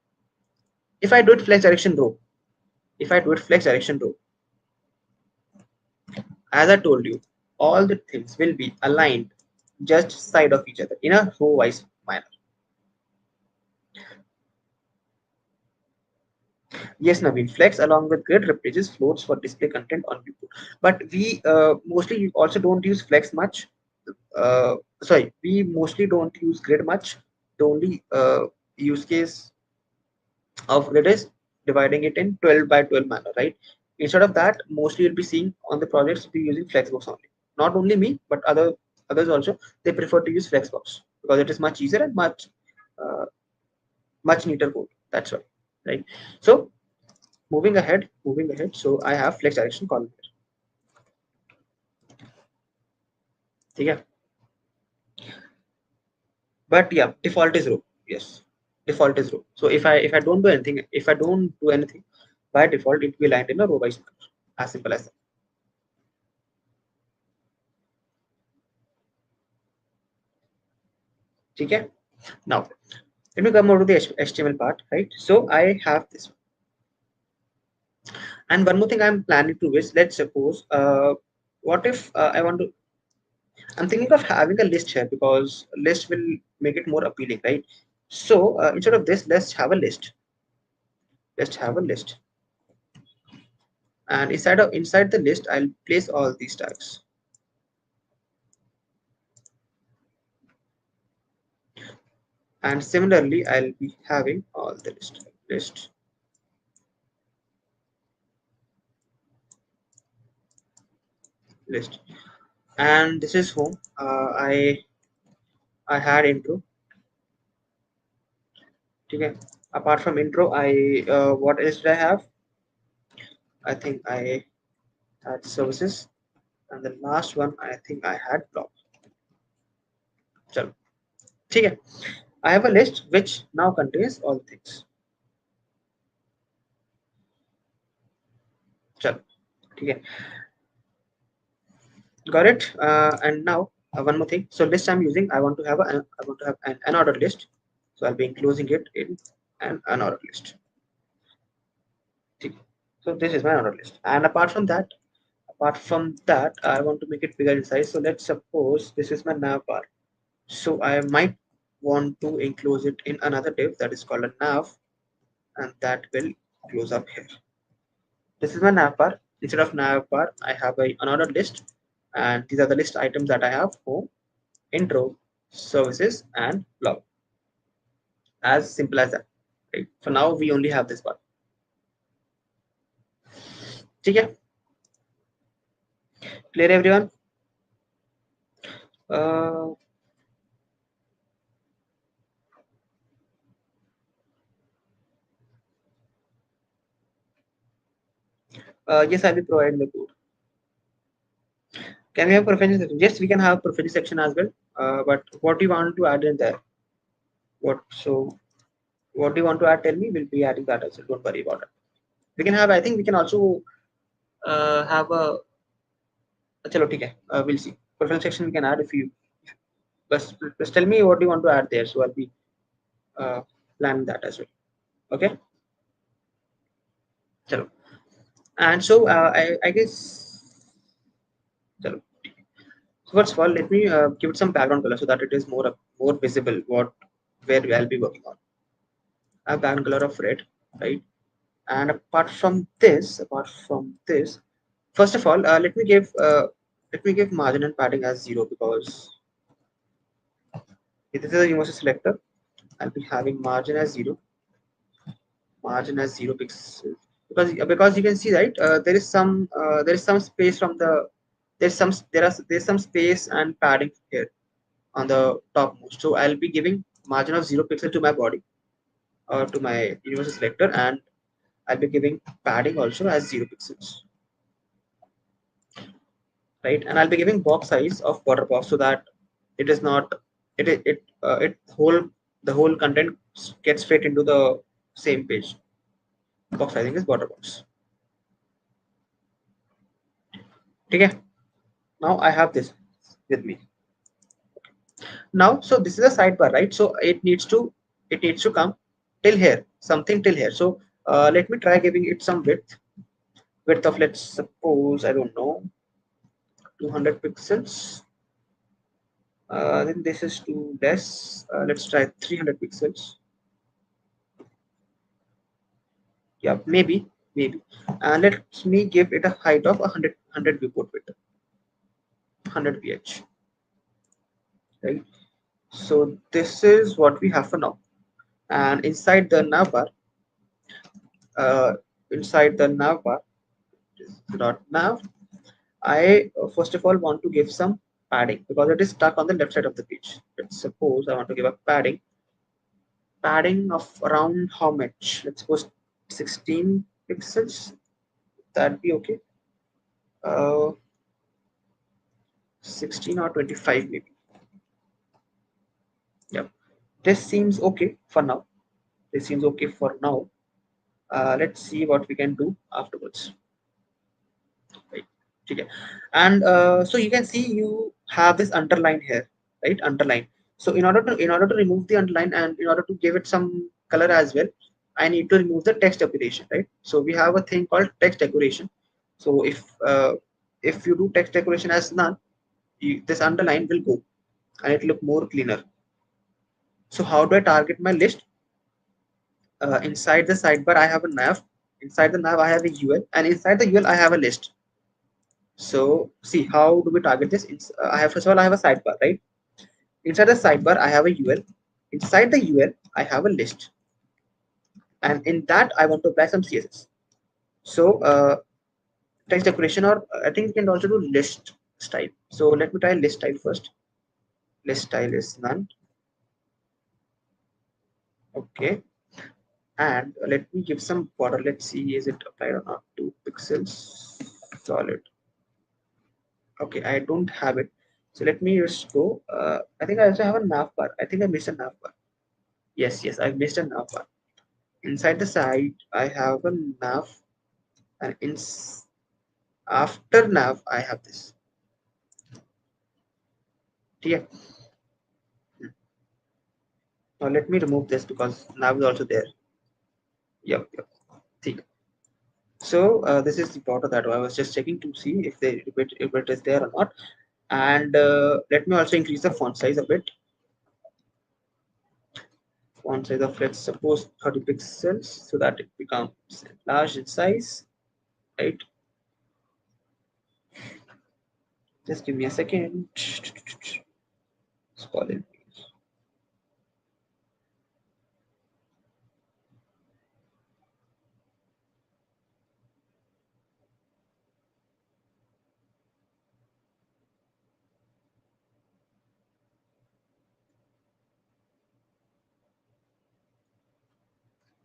If I do it flex direction row, as I told you, all the things will be aligned just side of each other in a row wise manner. Yes, Naveen, flex along with grid replaces floats for display content on viewport. But we mostly also don't use flex much. We mostly don't use grid much. The only use case of grid is dividing it in 12 by 12 manner, right? Instead of that, mostly you'll be seeing on the projects be using flexbox only. Not only me, but others also, they prefer to use flexbox because it is much easier and uh, much neater code. That's why, right? So moving ahead. So I have flex direction column here. Okay. But yeah, default is row. Yes, default is row. So if I don't do anything by default, it will land in a row by manner. As simple as that. Okay. Now let me come over to the HTML part, right? So I have this one. And one more thing I'm planning to is, let's suppose what if I'm thinking of having a list here because list will make it more appealing, right? So instead of this, let's have a list. And inside the list, I'll place all these tags. And similarly, I'll be having all the list. And this is home. I had intro. Okay. Apart from intro, what else did I have? I think I had services, and the last one I think I had blog. So, okay. I have a list which now contains all things. So, okay. Got it. And now one more thing. So list I'm using, I want to have an unordered list. So I'll be enclosing it in an unordered list. So this is my unordered list. And apart from that, I want to make it bigger in size. So let's suppose this is my nav bar. So I might want to enclose it in another div that is called a nav, and that will close up here. This is my nav bar. Instead of nav bar, I have a unordered list, and these are the list items that I have: home, intro, services, and blog. As simple as that. Right? For now, we only have this part. Okay, clear everyone? Uh, yes, I will provide the code. Can we have preference section? Yes, we can have preference section as well. But what do you want to add in there? What do you want to add? Tell me. We'll be adding that as well. Don't worry about it. We can have. I think we can also have a. चलो ठीक है. We'll see. Preference section we can add if you. Just tell me what you want to add there. So I'll be planning that as well. Okay. चलो. And so I guess. चलो. So first of all, let me give it some background color so that it is more visible where I'll be working on. I have background color of red, right? And apart from this, first of all, let me give margin and padding as 0 because if this is a universal selector. I'll be having margin as 0 pixels because you can see, right, there is some space from the there's some space and padding here on the topmost. So I'll be giving margin of 0 pixel to my body or to my universal selector, and I'll be giving padding also as 0 pixels, right? And I'll be giving box size of border box so that it is not it whole the whole content gets fit into the same page. Box sizing is border box. Okay. Now I have this with me. Now, so this is a sidebar, right? So it needs to come till here, something till here. So let me try giving it some width of, let's suppose, I don't know, 200 pixels. Then this is too less. Let's try 300 pixels. Yeah, maybe. And let me give it a height of 100 viewport width, 100 ph. Right. So this is what we have for now. And inside the navbar, uh, dot nav, I first of all want to give some padding because it is stuck on the left side of the page. Let's suppose I want to give a padding of around how much? Let's suppose 16 pixels. That'd be okay. 16 or 25 maybe. Yep. This seems okay for now. Let's see what we can do afterwards. Right. Okay. And so you can see you have this underline here, right? Underline. So in order to remove the underline and in order to give it some color as well, I need to remove the text decoration, right? So we have a thing called text decoration. So if you do text decoration as none, this underline will go and it look more cleaner. So how do I target my list? Inside the sidebar, I have a nav. Inside the nav, I have a UL, and inside the UL, I have a list. So see, how do we target this? I have, first of all, I have a sidebar, right? Inside the sidebar, I have a UL. Inside the UL, I have a list, and in that, I want to apply some CSS. So text decoration, or I think you can also do list style. So let me try list style first. List style is none. Okay, and let me give some border. Let's see, is it applied or not? 2 pixels, solid. Okay, I don't have it. So let me just go. I think I also have a nav bar. I think I missed a nav bar. Yes, I missed a nav bar. Inside the site, I have a nav, and after nav, I have this. Yeah. Now let me remove this because nav is also there. Yep. See. So this is the border that I was just checking to see if it is there or not. And let me also increase the font size a bit. Font size of, let's suppose, 30 pixels so that it becomes large in size, right? Just give me a second. Scroll in.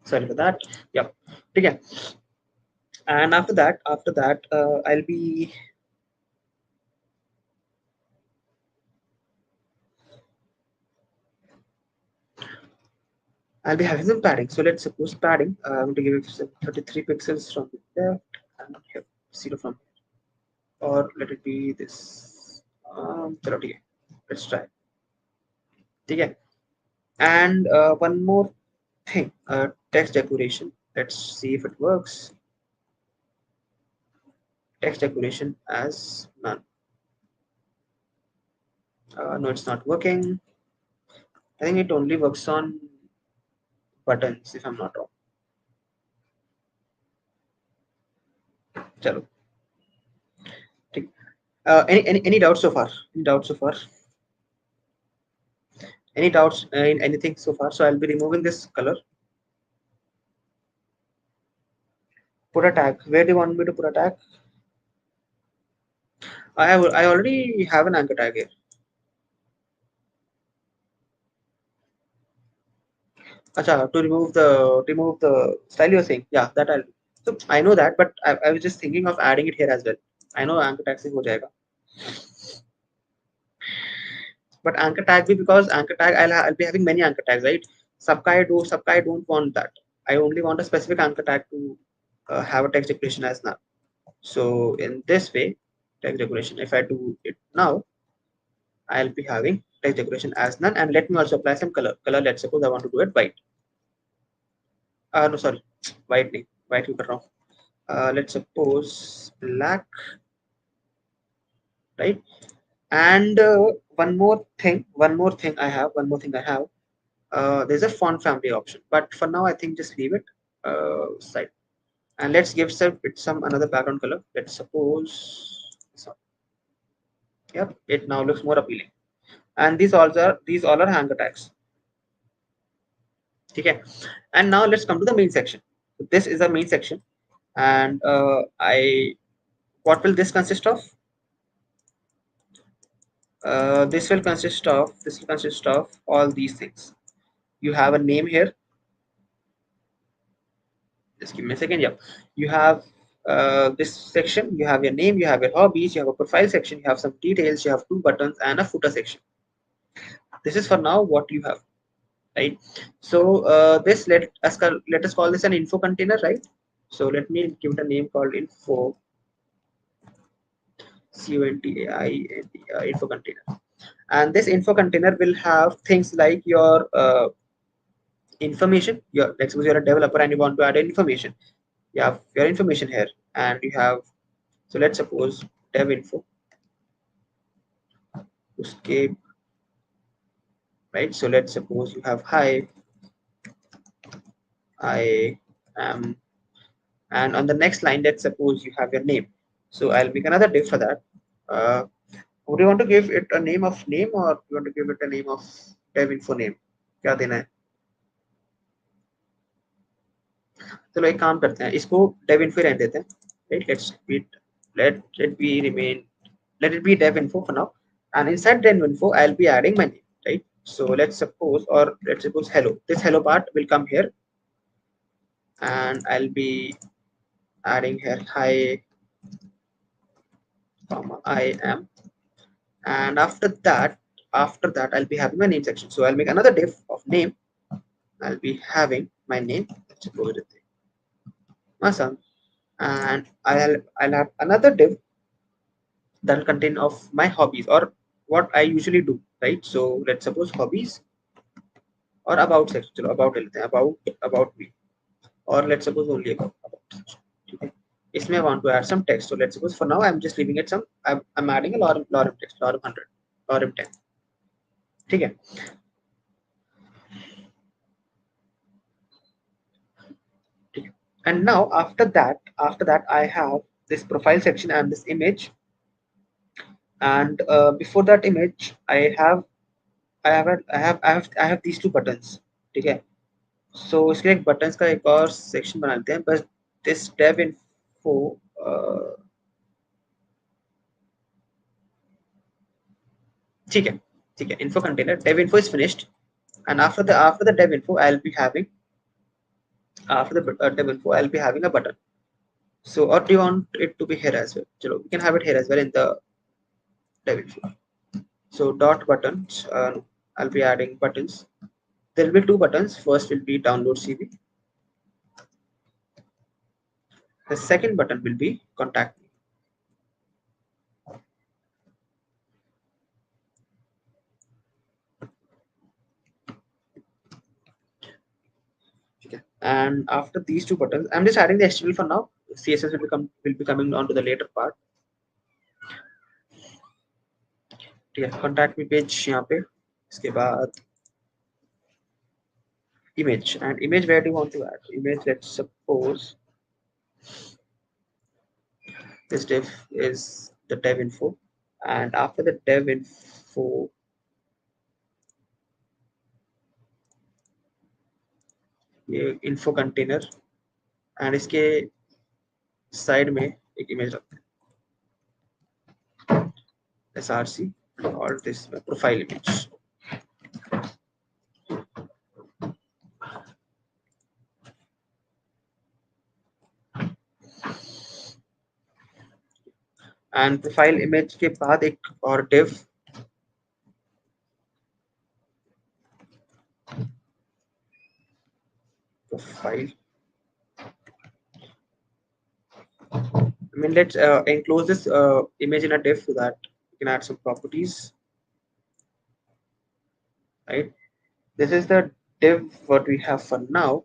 sorry for that. Yeah, okay. And after that I'll be having some padding. So let's suppose padding. I'm going to give it some 33 pixels from there and here 0 from here. Or let it be this. Chalo, okay. Let's try. Okay. And one more thing, text decoration. Let's see if it works. Text decoration as none. No, it's not working. I think it only works on buttons, if I'm not wrong. Chalo. Any doubts so far? Any doubts so far? Any doubts in anything so far? So I'll be removing this color. Put a tag. Where do you want me to put a tag? I already have an anchor tag here. Acha, to remove the style you're saying. Yeah, that I'll. So I know that, but I was just thinking of adding it here as well. I know anchor tag se ho jayega. But anchor tag be because anchor tag I'll be having many anchor tags, right? Subkai I don't want that. I only want a specific anchor tag to have a text decoration as now. So in this way, text decoration, if I do it now, I'll be having text decoration as none. And let me also apply some color. Let's suppose I want to do it white. No, sorry, white name. White you wrong. Let's suppose black, right? And one more thing I have. There's a font family option, but for now I think just leave it side. And let's give some another background color. Let's suppose this one. Yep, it now looks more appealing. And these all are anchor tags. Okay, and now let's come to the main section. So this is the main section, and what will this consist of? This will consist of all these things. You have a name here. Just give me a second. Yeah, you have this section. You have your name, you have your hobbies, you have a profile section, you have some details, you have two buttons and a footer section. This is for now what you have, right? So this let us call this an info container, right? So let me give it a name called info info container. And this info container will have things like your information. Let's suppose you're a developer and you want to add information. You have your information here, and you have, so let's suppose dev info escape, right? So let's suppose you have hi, I am, and on the next line, let's suppose you have your name. So I'll make another div for that. Would you want to give it a name of name, or you want to give it a name of dev info name? क्या देना है? चलो एक काम करते हैं, इसको dev info रहने देते हैं, right? Let it be dev info for now, and inside dev info I'll be adding my name, right? So let's suppose hello. This hello part will come here, and I'll be adding here hi, comma I am, and after that I'll be having my name section. So I'll make another div of name. I'll be having my name. Let's suppose it Masam, and I'll have another div that will contain of my hobbies or what I usually do, right? So let's suppose hobbies or about section. चलो about लेते हैं, about me, or let's suppose only about section. Okay. इसमें I want to add some text. So let's suppose for now I'm just leaving it some. I'm adding a lorem text, lorem 100, lorem 10. ठीक है. And now after that I have this profile section and this image, and before that image I have these two buttons. ठीक है. So इसके एक buttons का एक और section बना लेते हैं, बस this dev info ठीक है info container dev info is finished, and after the dev info I'll be having After the dev info, I'll be having a button. So, or do you want it to be here as well? So we can have it here as well in the dev info. So dot buttons, I'll be adding buttons. There will be two buttons. First will be download CV. The second button will be contact me. Okay. And after these two buttons, I'm just adding the HTML for now. CSS will be coming on to the later part. ठीक है, contact me page यहाँ पे, इसके बाद image, and image where do you want to add image? Let's suppose this div is the dev info, and after the dev info, ये info container, and इसके side में एक इमेज रखते हैं src, और this profile image. And profile image के बाद एक और div profile. I mean, let's enclose this image in a div so that you can add some properties. Right, this is the div what we have for now,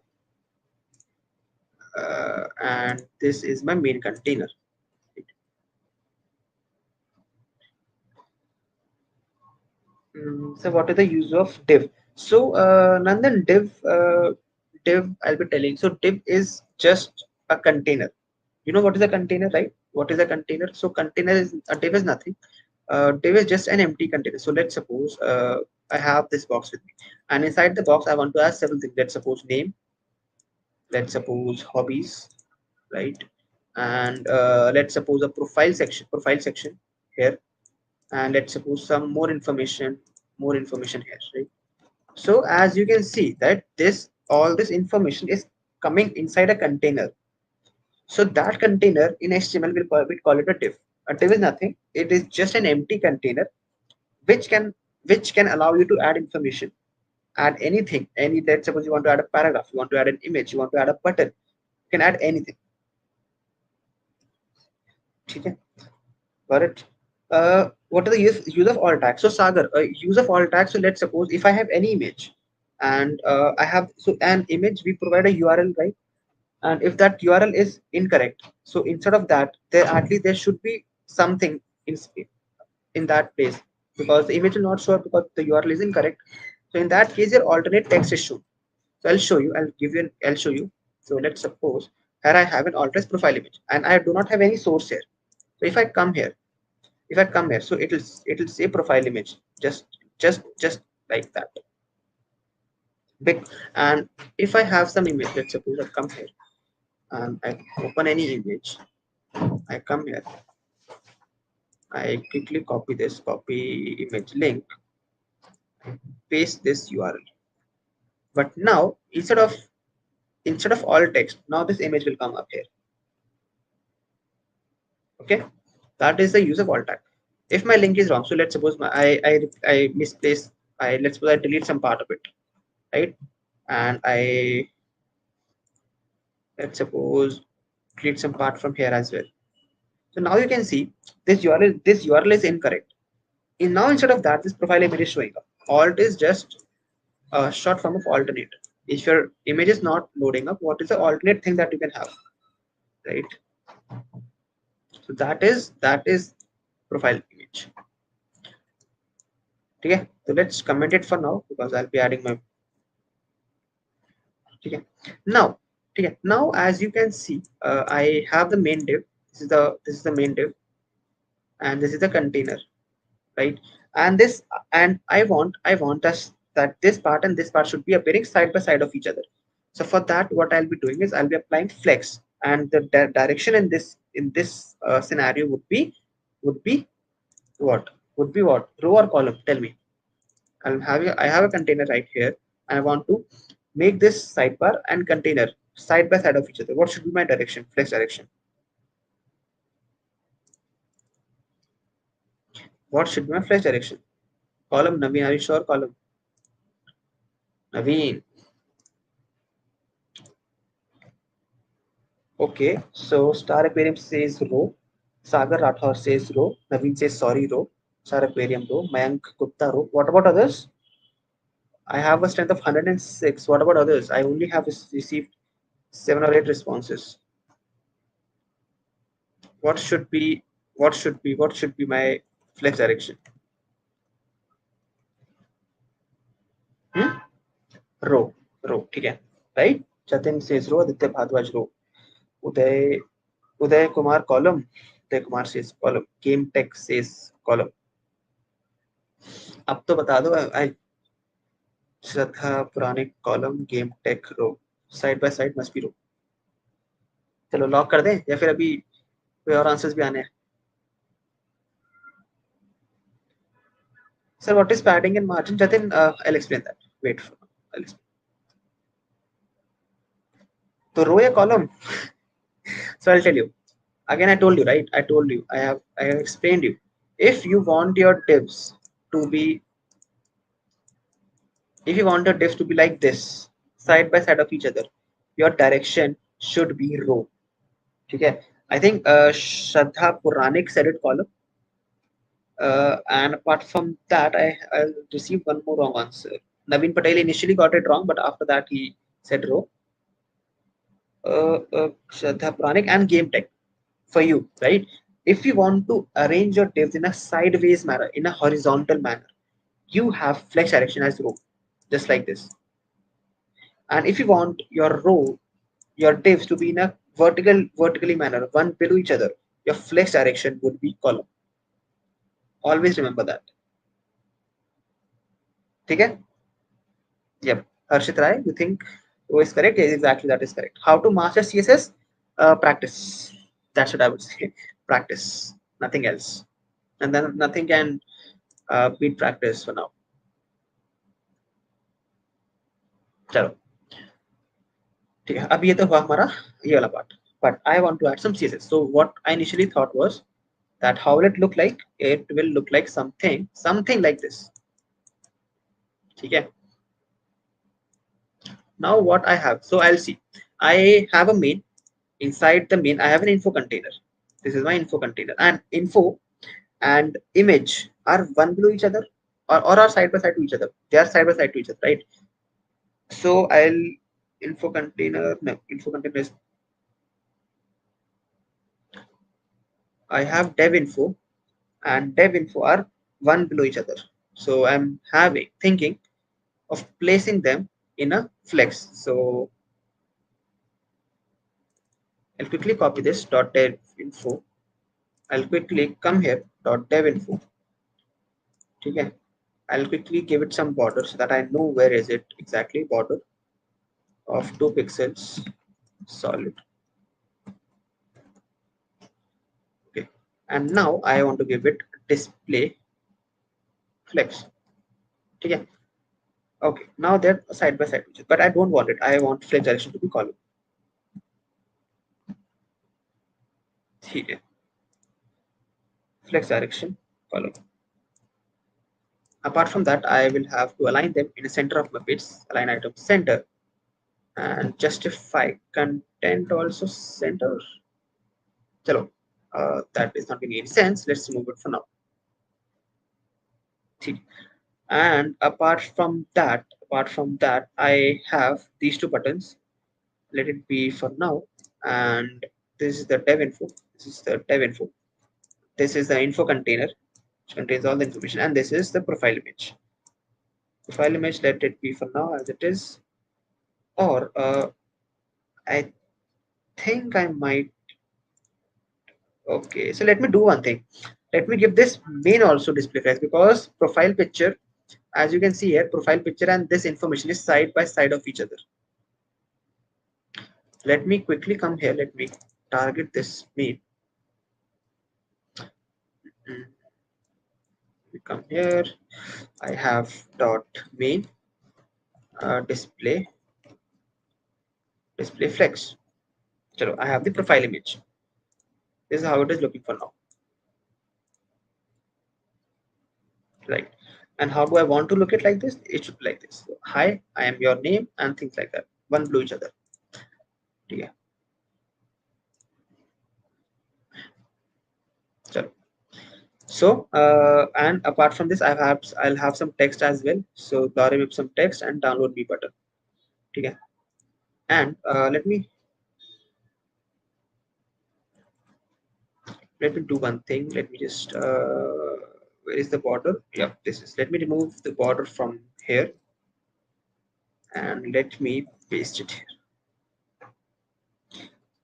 and this is my main container. So what is the use of div? So Nandan, div I'll be telling. So div is just a container. You know what is a container, right? What is a container? So container is a div is nothing. Div is just an empty container. So let's suppose I have this box with me, and inside the box I want to add several things. Let's suppose name, let's suppose hobbies, right? And let's suppose a profile section here, and let's suppose some more information here, right? So as you can see that all this information is coming inside a container. So that container in HTML we call it a div. A div is nothing, it is just an empty container which can allow you to add information, add anything, let's suppose you want to add a paragraph, you want to add an image, you want to add a button, you can add anything. Okay, got it. What are the use of alt tags? So Sagar, use of alt tags. So let's suppose if I have any image, and I have so an image, we provide a URL, right? And if that URL is incorrect, so instead of that, there should be something in that place, because the image will not show up because the URL is incorrect. So in that case, your alternate text is shown. So I'll show you. I'll show you. So let's suppose here I have an alternate profile image, and I do not have any source here. So if I come here, so it'll say profile image, just like that, big. And if I have some image, let's suppose I come here and I open any image, I come here, I quickly copy image link, paste this URL. But now instead of all text, now this image will come up here. Okay, that is the use of alt tag. If my link is wrong, so let's suppose I misplace, let's suppose I delete some part of it, right? And let's suppose delete some part from here as well. So now you can see this URL is incorrect. Now instead of that, this profile image is showing up. Alt is just a short form of alternate. If your image is not loading up, what is the alternate thing that you can have, right? So that is profile image. Okay, so let's comment it for now because I'll be adding my. Okay, now as you can see, I have the main div. This is the main div, and this is the container, right? And I want us that this part and this part should be appearing side by side of each other. So for that, what I'll be doing is I'll be applying flex, and the direction in this scenario would be what row or column? Tell me. I have a container right here. I want to make this sidebar and container side by side of each other. What should be my direction? Flex direction. What should be my flex direction? Column. Naveen, are you sure? Column. Naveen. Okay. So Star Aquarium says row. Sagar Rathore says row. Naveen says sorry row. Star Aquarium row. Mayank Gupta row. What about others? I have a strength of 106. What about others? I only have received 7 or 8 responses. What should be what should be my flex direction? Hmm? Row. Row. ठीक है. Right? Jatin says row. Aditya Bhadwaj row. Uday Uday Kumar column. Uday Kumar says column. Game Tech says column. अब तो बता दो. I Shraddha Puranik column. Game Tech row. Side by side must be row. चलो lock कर दें या फिर अभी कोई और आंसर्स भी आने हैं. Sir, what is padding and margin? Jatin, I'll explain that. Wait for I'll explain. So row या column? So I'll tell you. Again, I told you, right? I have explained you. If you want your divs to be, if you want your divs to be like this, side by side of each other, your direction should be row. Okay. I think Shraddha Puranik said it column. And apart from that, I received one more wrong answer. Naveen Patel initially got it wrong, but after that he said row. Shraddha Puranik and Game Tech for you, right? If you want to arrange your divs in a sideways manner, in a horizontal manner, you have flex direction as row, just like this. And if you want your row, your divs to be in a vertically manner, one below each other, your flex direction would be column. Always remember that. Okay? Yep. Harshit Rai, you think O is correct? Yes, exactly, that is correct. How to master CSS? Practice. That's what I would say. Practice. Nothing else. And then nothing can beat practice for now. चलो ठीक है. अब ये तो हुआ हमारा ये वाला part. But I want to add some CSS. So what I initially thought was that how will it look like? It will look like something like this. ठीक है. Now what I have, so I'll see. I have a main. Inside the main, I have an info container. This is my info container, and info and image are one below each other, or are side by side to each other. They are side by side to each other, right? So I'll info container. No, info container is, I have dev info and dev info are one below each other. So I'm thinking of placing them in a flex. So I'll quickly copy this dot dev info. I'll quickly come here dot dev info. Okay. I'll quickly give it some border so that I know where is it exactly. Border of 2 pixels solid. Okay. And now I want to give it display flex. Okay. Okay. Now they're side by side, but I don't want it. I want flex direction to be column. Okay. Flex direction column. Apart from that, I will have to align them in the center of my page. Align item center and justify content also center. Chalo. That is not making any sense. Let's remove it for now. And apart from that, I have these two buttons. Let it be for now. And this is the dev info. This is the dev info. This is the info container, which contains all the information. And this is the profile image. Profile image, let it be for now as it is. Or I think I might. Okay, so let me do one thing. Let me give this main also display flex, because profile picture, as you can see here, profile picture and this information is side by side of each other. Let me quickly come here. Let me target this main. We come here. I have dot main display display flex. Chalo, I have the profile image. This is how it is looking for now, right? And how do I want to look it like this? It should be like this. So, hi, I am your name, and things like that. One below each other. Yeah. Chalo. So and apart from this, I'll have some text as well. So download with some text and download me button. Okay. And let me do one thing. Let me just where is the border? Yeah, this is. Let me remove the border from here and let me paste it here.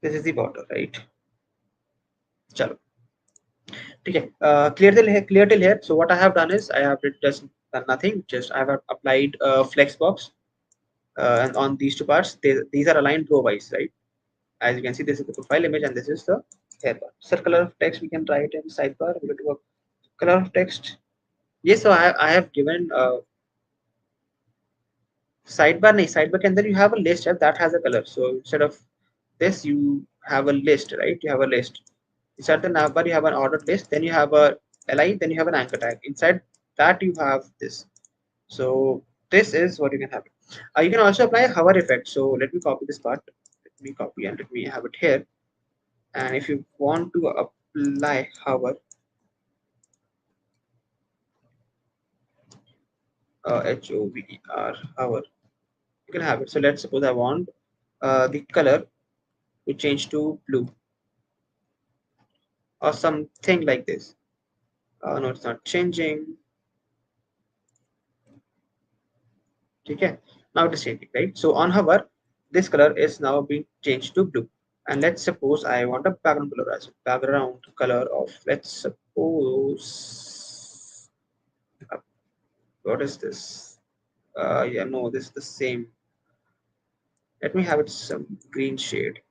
This is the border, right? Chalo. Okay. Clear till here. So what I have done is I have just done nothing. Just I have applied flexbox and on these two parts. These are aligned row wise, right? As you can see, this is the profile image and this is the hairbar. So color of text we can write in sidebar. We go to color of text. Yes, so I have given sidebar. No, sidebar के अंदर you have a list that has a color. So instead of this, you have a list, right? You have a list. Inside the navbar, you have an ordered list. Then you have a li. Then you have an anchor tag. Inside that, you have this. So this is what you can have. You can also apply a hover effect. So let me copy this part. Let me copy and let me have it here. And if you want to apply hover, HOVER, hover, you can have it. So let's suppose I want the color to change to blue or something like this. No, it's not changing. Okay, now it is changing, right? So on hover, this color is now being changed to blue. And let's suppose I want a background color as well. Background color of, let's suppose, what is this? Yeah, no, this is the same. Let me have it some green shade.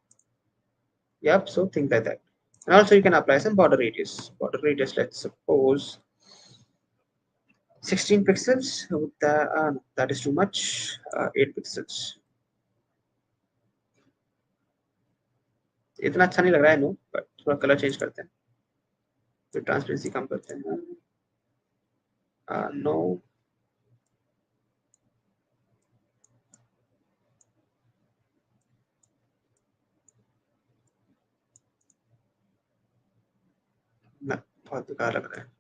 Yep, so things like that. And also you can apply some border radius. Border radius, let's suppose 16 pixels. No, that is too much. 8 pixels. इतना अच्छा नहीं लग रहा है no, but थोड़ा colour change करते हैं, तो ट्रांसपेरेंसी कम करते हैं. नो, बहुत बेकार लग रहा है.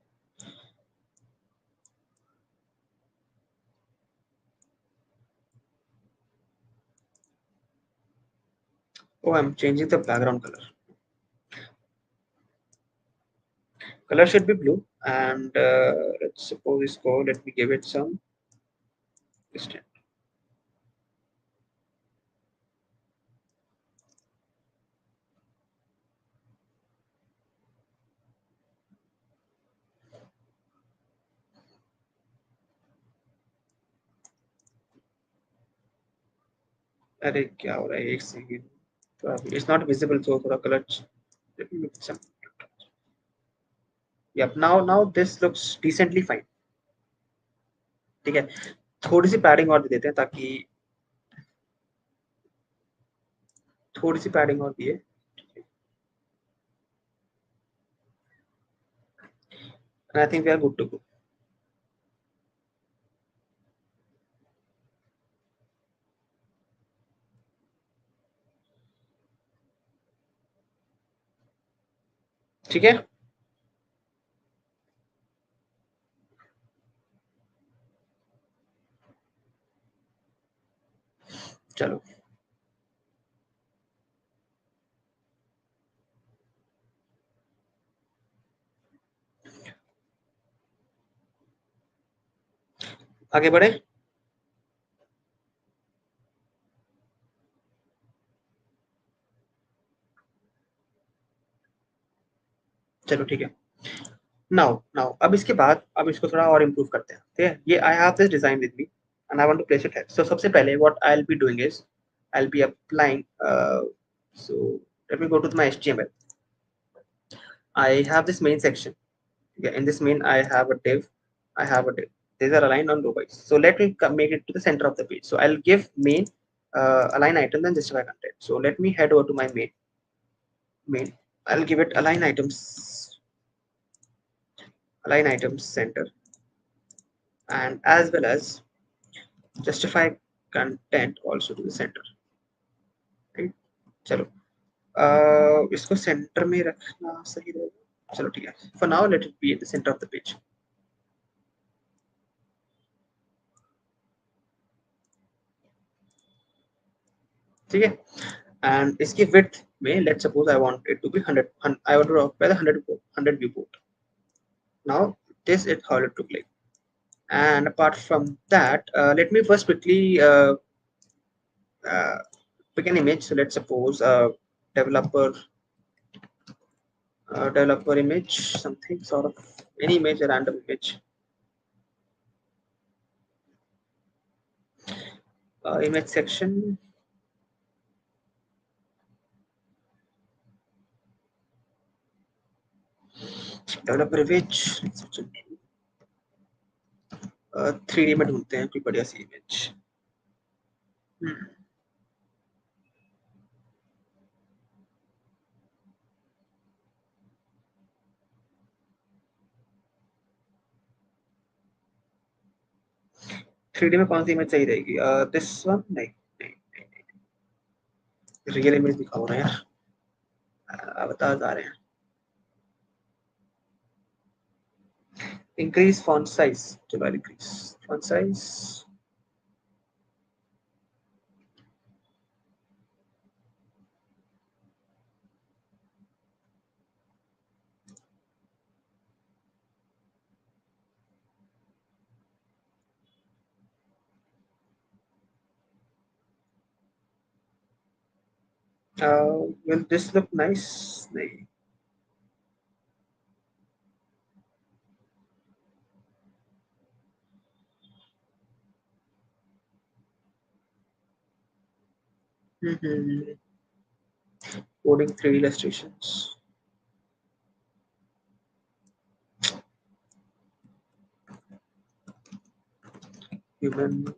Oh, I'm changing the background color. Color should be blue, and let's suppose this code. Let me give it some distance. अरे क्या हो रहा है, एक सेकंड. तो it's not visible, so थोड़ा color. Let me make some. Yep, now this looks decently fine. ठीक है, थोड़ी सी पैडिंग और दे देते हैं ताकि थोड़ी सी पैडिंग और दिए. And I think we are good to go. ठीक है, चलो आगे बढ़े. चलो ठीक है. नाउ अब इसके बाद अब इसको थोड़ा और इम्प्रूव करते हैं. ठीक है, ये I have this design with me and I want to place it here. So सबसे पहले what I'll be doing is I'll be applying so let me go to my HTML. I have this main section. Yeah, in this main I have a div. These are aligned on row wise. So let me make it to the center of the page. So I'll give main align item then justify content. So let me head over to my main. I'll give it align items center, and as well as justify content also to the center, right? चलो इसको centre में रखना सही रहेगा. चलो ठीक है. For now let it be at the center of the page. ठीक है. And इसकी width में let's suppose I want it to be 100. I want to occupy the 100 viewport. Now this is how it look like. And apart from that, let me first quickly pick an image. So let's suppose developer developer image, something sort of any image, a random image. Image section. Developer image. 3D में ढूंढते हैं कोई बढ़िया सी image. 3D में कौन सी image सही रहेगी? This one नहीं, रियल इमेज दिखाओ ना यार, अवतार आ रहे हैं. Increase font size. चलो increase font size. will this look nice? नहीं. Coding 3D illustrations. Human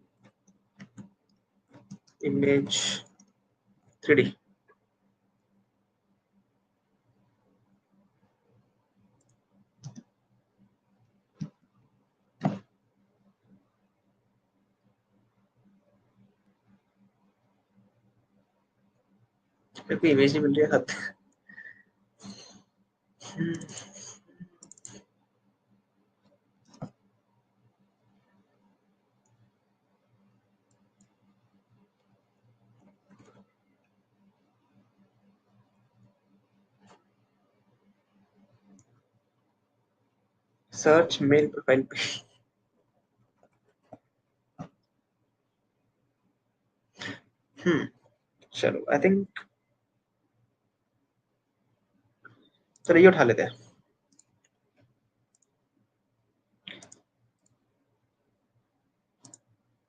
image 3D. कोई इमेज नहीं मिल रही है हद. सर्च मेल प्रोफाइल पे. चलो आई थिंक चलो ये उठा लेते हैं.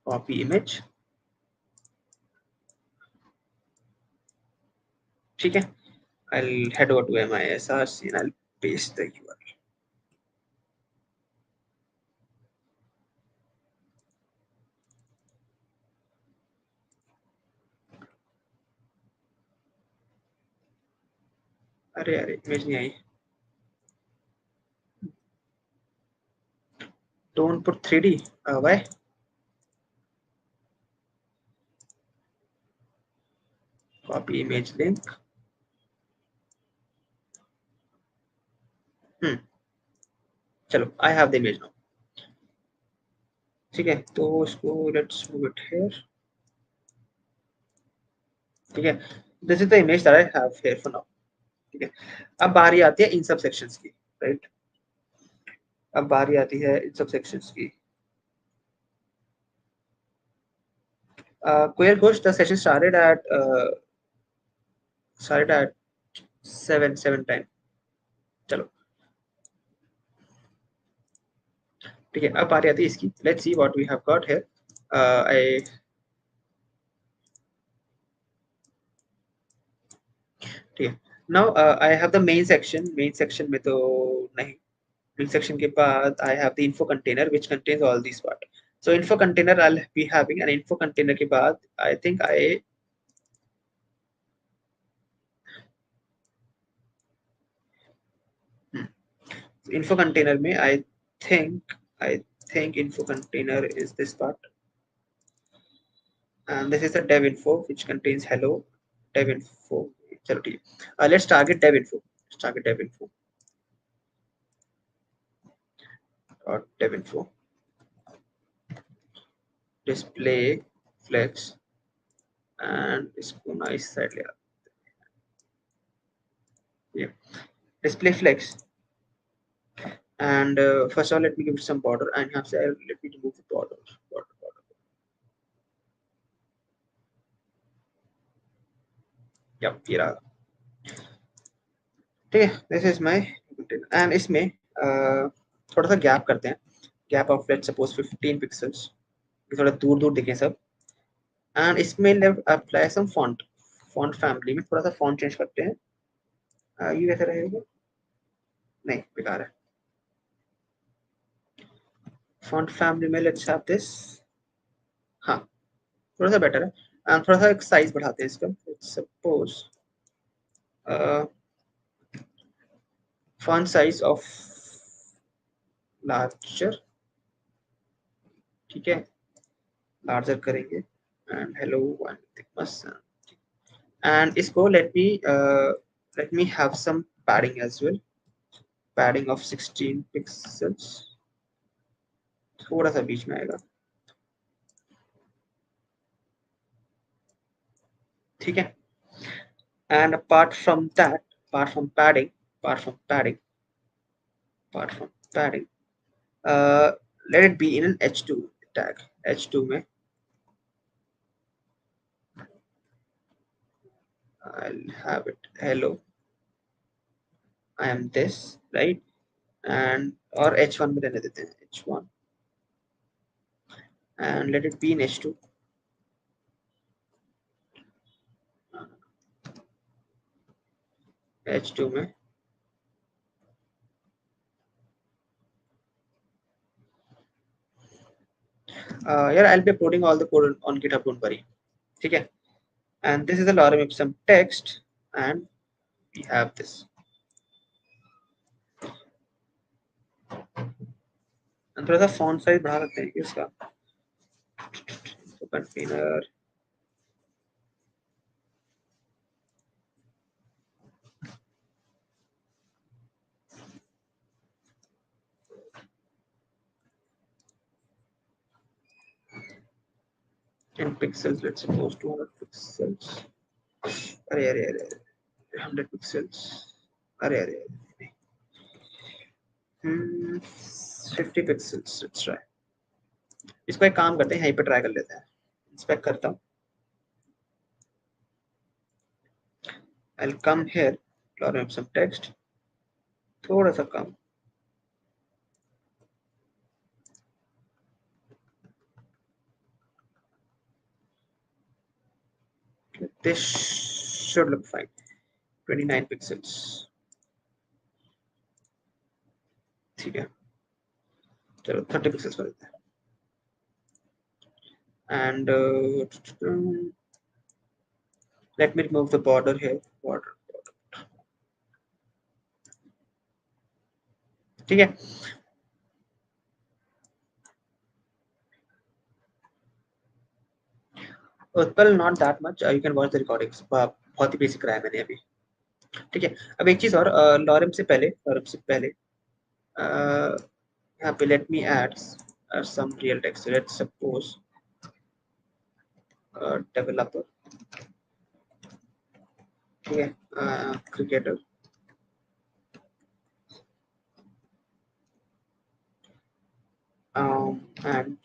Copy image. ठीक है. I'll head over to MISRC and I'll paste the URL. अरे इमेज नहीं आई. Don't put 3D. Why? Copy image link. चलो I have the image now. ठीक है. तो इसको let's move it here. ठीक है. This is the image that I have here for now. ठीक है. अब बारी आती है इन सब sections की, right? अब बारी आती है इन सब sections की. Queer Ghost, the session started at 7 time. चलो ठीक है. अब बारी आती है इसकी. Let's see what we have got here. ठीक है. Now I have the main section. Main section में तो नहीं. Main section के बाद I have the info container which contains all these part. So info container, I'll be having an info container के बाद I think info container में I think info container is this part, and this is the dev info which contains hello dev info. चलो ठीक है, let's target dev info. Let's target dev info or dev info display flex, and इसको nice side ले yeah, display flex. And first of all, let me give it some border, and यहाँ से let me remove the border. Yep, ये रहा. ठीक है, this is my and इसमें थोड़ा सा गैप करते हैं, gap of let's suppose 15 pixels, थोड़ा दूर दूर दिखे सब. एंड इसमें left apply some font, font family में थोड़ा सा फॉन्ट चेंज करते हैं. ये कैसे रहेगा, नहीं बेकार है. फॉन्ट फैमिली में लेट्स हैव दिस, हाँ थोड़ा सा बेटर है. एंड थोड़ा सा एक साइज बढ़ाते हैं इसका, suppose font size of larger, ठीक है, लार्जर करेंगे. एंड हेलो बस. And इसको let me have some padding as well, padding of 16 pixels, थोड़ा सा बीच में आएगा, ठीक है. And apart from that, apart from padding, uh, let it be in an h2 tag. h2 में I'll have it hello I am this, right? And or h1 में रहने देते हैं, h1, and let it be in h2. h2 में yeah, I'll be uploading all the code on GitHub, don't worry, ठीक है. And this is a lorem ipsum text, and we have this. And थोड़ा सा font size बढ़ा सकते हैं इसका, container, in pixels, let's suppose 200 pixels. अरे 100 pixels. अरे 50 pixels. Let's try. इसको एक काम करते हैं, यहीं पे ट्राई कर लेते हैं. इंस्पेक्ट करता हूँ. I'll come here, lorem ipsum text, थोड़ा सा कम. This should look fine. 29 pixels. ठीक है, चलो 30 pixels कर देते हैं. And let me remove the border here. Border. ठीक है. Utpal, not that much. You can watch the recordings. बहुत ही बेसिक रहा है मैंने अभी, ठीक है. अब एक चीज और, लॉरम से पहले यहाँ पे let me add some real text. Let's suppose developer, ठीक है, cricketer, and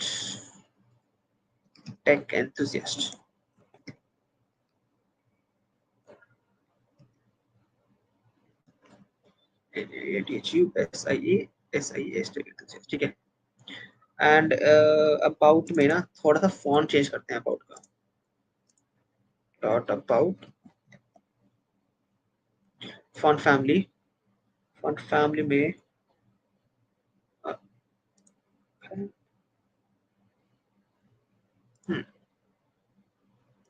tech enthusiast. THUSIA ठीक है. एंड अबाउट में ना थोड़ा सा फॉन्ट चेंज करते हैं, अबाउट का डॉट अबाउट फॉन्ट फैमिली में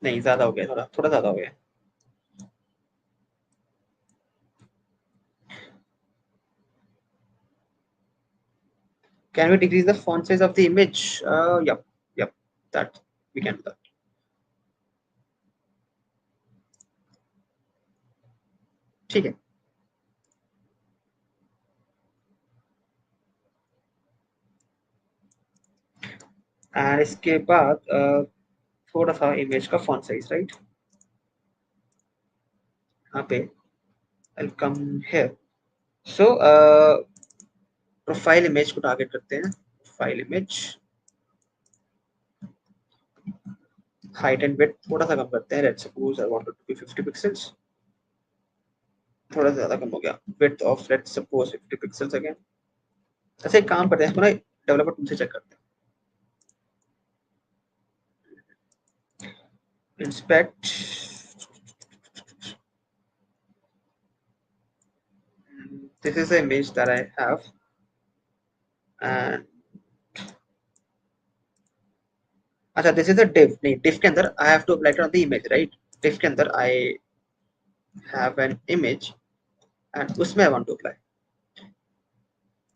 नहीं ज्यादा हो गया, थोड़ा थोड़ा ज्यादा हो गया। Can we decrease the font size of the image? Yep, that we can do that. ठीक है, एंड इसके बाद थोड़ा सा इमेज का फॉन्ट साइज, राइट? यहाँ पे I'll come here. So profile image को टारगेट करते हैं। Profile image height and width थोड़ा सा कम करते हैं। Let's suppose I want to be 50 pixels, थोड़ा ज्यादा कम हो गया। Width of let's suppose 50 pixels again. ऐसे एक काम करते हैं, इसको ना डेवलपर टूल से चेक करते हैं। Inspect, this is the image that I have, and अच्छा दिस इज अ div, नहीं div के अंदर I have to apply it on the image, right? div के अंदर I have an image and उसमें I want to apply।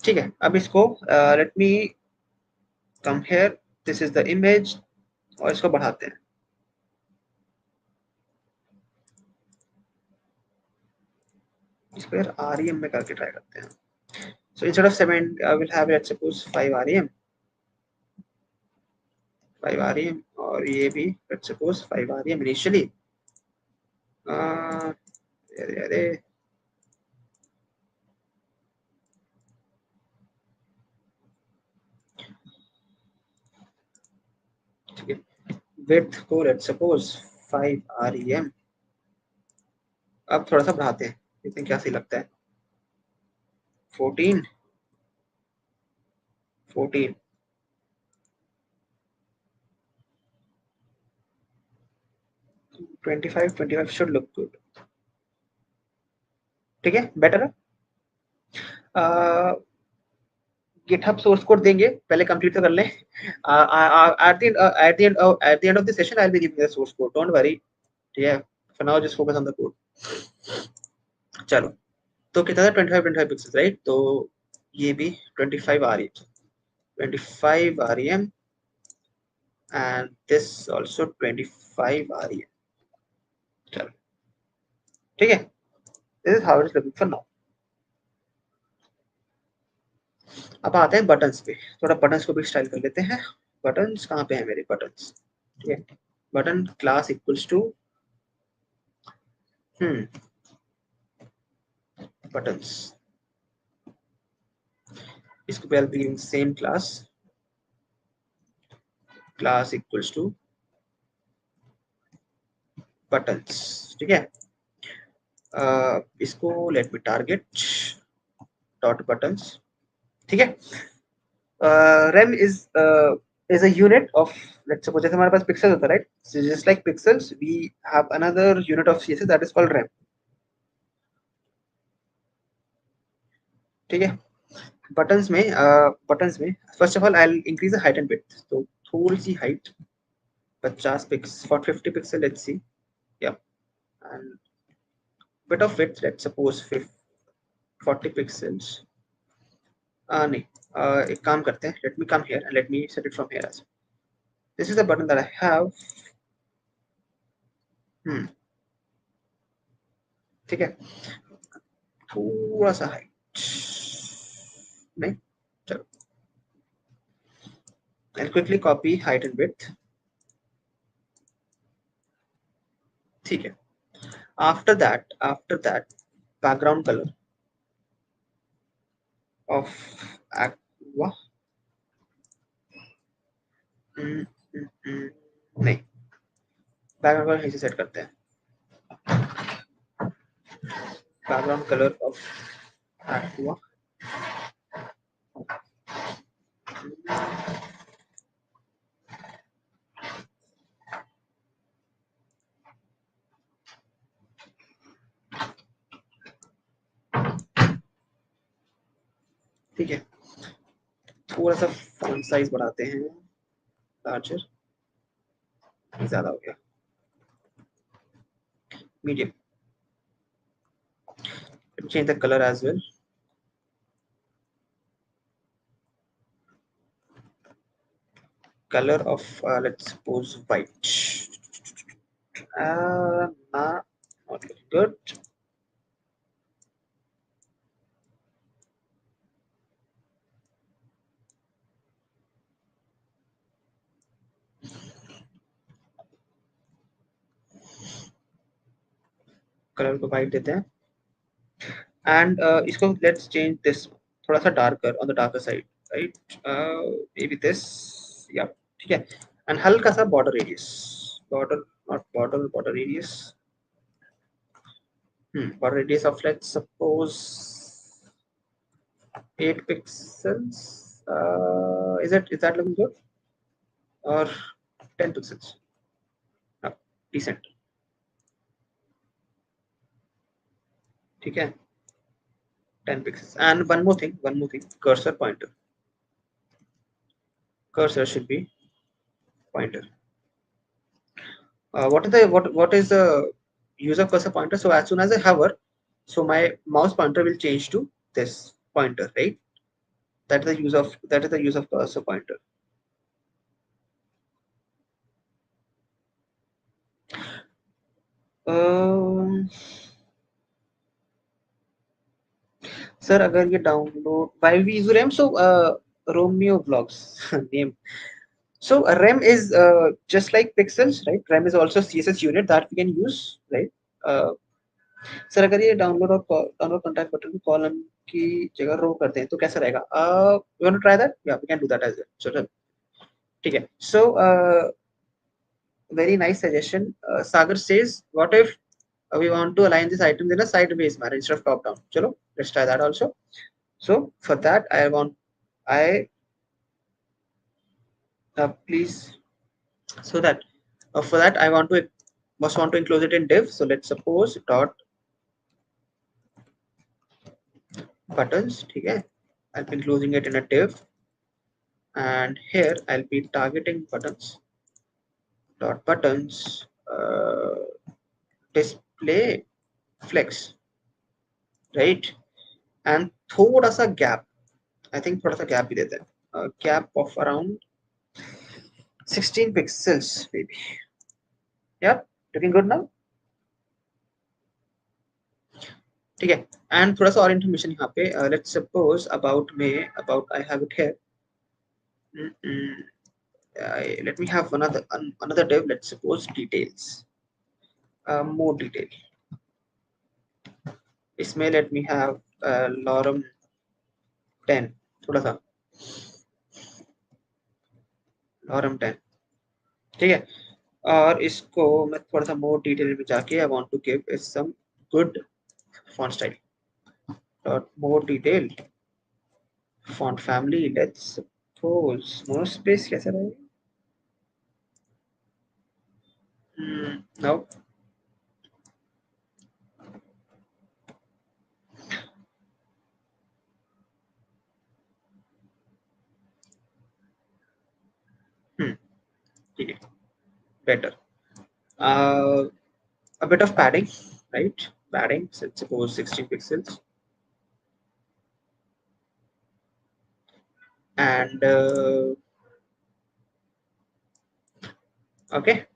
ठीक है, अब इसको let me come here, this is the image, और इसको बढ़ाते हैं। इसको यार rem में करके ट्राई करते हैं। so instead of 7 I will have let's suppose 5 rem, 5 rem, और ये भी let's suppose 5 rem initially। अरे अरे ठीक है, width को let's suppose 5 rem। अब थोड़ा सा बढ़ाते हैं, देखते हैं क्या सही लगता है। 14 14 25 should look good। ठीक है, बेटर है। गिटहब सोर्स कोड देंगे, पहले कंप्लीट तो कर लें। At the end of the session I will be giving the source code, don't worry. ठीक है, for now just focus on the code. चलो, तो कितना था 25 पिक्सेल्स, राइट? तो ये भी 25 rem, 25 rem, and this also 25 rem। चलो ठीक है, this is how it is looking for now. अब आते हैं बटन्स पे, थोड़ा बटन्स को भी स्टाइल कर लेते हैं। बटन्स कहाँ पे है मेरे बटन्स? ठीक है, button class equals two buttons, इसको पहले भी same class, class equals two buttons. ठीक है, इसको let me target dot buttons. ठीक है, RAM is a unit of, let's suppose जैसे हमारे पास पिक्सल होता है, right? so just like pixels we have another unit of CSS that is called rem। ठीक है, बटन्स में first of all I will increase the height and width. तो थोड़ी सी height 50 pix for 50 pixel, let's see. या and bit of width, let's suppose 40 pixels। नहीं, एक काम करते हैं, let me come here and let me set it from here as well। this is the button that I have। ठीक है, थोड़ा सा हाइट नहीं, चलो I'll quickly copy height and width। ठीक है, after that background color of aqua, नहीं, background colour ऐसे सेट करते हैं। बैकग्राउंड कलर ऑफ aqua, ठीक है, थोड़ा सा फॉन्ट साइज बढ़ाते हैं, लार्जर। ज़्यादा हो गया, medium. Let me change the color as well. Color of let's suppose white. Nah, not looking good. Colour को वाइट देते हैं एंड इसको लेट्स चेंज दिस थोड़ा सा darker on the darker side, right? May be this, या ठीक है. And हल्का सा border radius, border not border, border radius, border radius of let's suppose 8 pixels. Is that looking good or 10 pixels? No, decent. ठीक है, 10 pixels. And one more thing, cursor pointer. Cursor should be pointer. What is the use of cursor pointer? So as soon as I hover, so my mouse pointer will change to this pointer, right? That is the use of cursor pointer. Sir अगर ये download while we use RAM, so Romeo Vlogs name. So RAM is just like pixels, right? RAM is also CSS unit that we can use, right? Sir अगर ये download और download contact button को column की जगह row करते हैं तो कैसा रहेगा? You want to try that? या we can do that as well. So ठीक है. सो very nice suggestion. Sagar says, what if we want to align this item in a sideways manner instead of top down? Chalo, let's try that also. So for that I please, so that for that I must want to enclose it in div. So let's suppose dot buttons. Okay, I'll be enclosing it in a div, and here I'll be targeting buttons dot buttons display flex, right? And थोड़ा सा gap, I think थोड़ा सा gap भी देते हैं, gap of around 16 pixels maybe. Yeah, looking good now. ठीक है. And थोड़ा सा और information यहाँ पे, let's suppose about I have it here. Let me have another div. Let's suppose details, more detail. इसमें let me have lorem 10, थोड़ा सा lorem 10, ठीक है. और इसको मैं थोड़ा सा more detail में जाके I want to give is some good font style. Dot more detail, font family, let's suppose no space. कैसा रहेगा? No. ठीक है, better. A bit of padding, right? Padding, so let's suppose 16 pixels. And okay,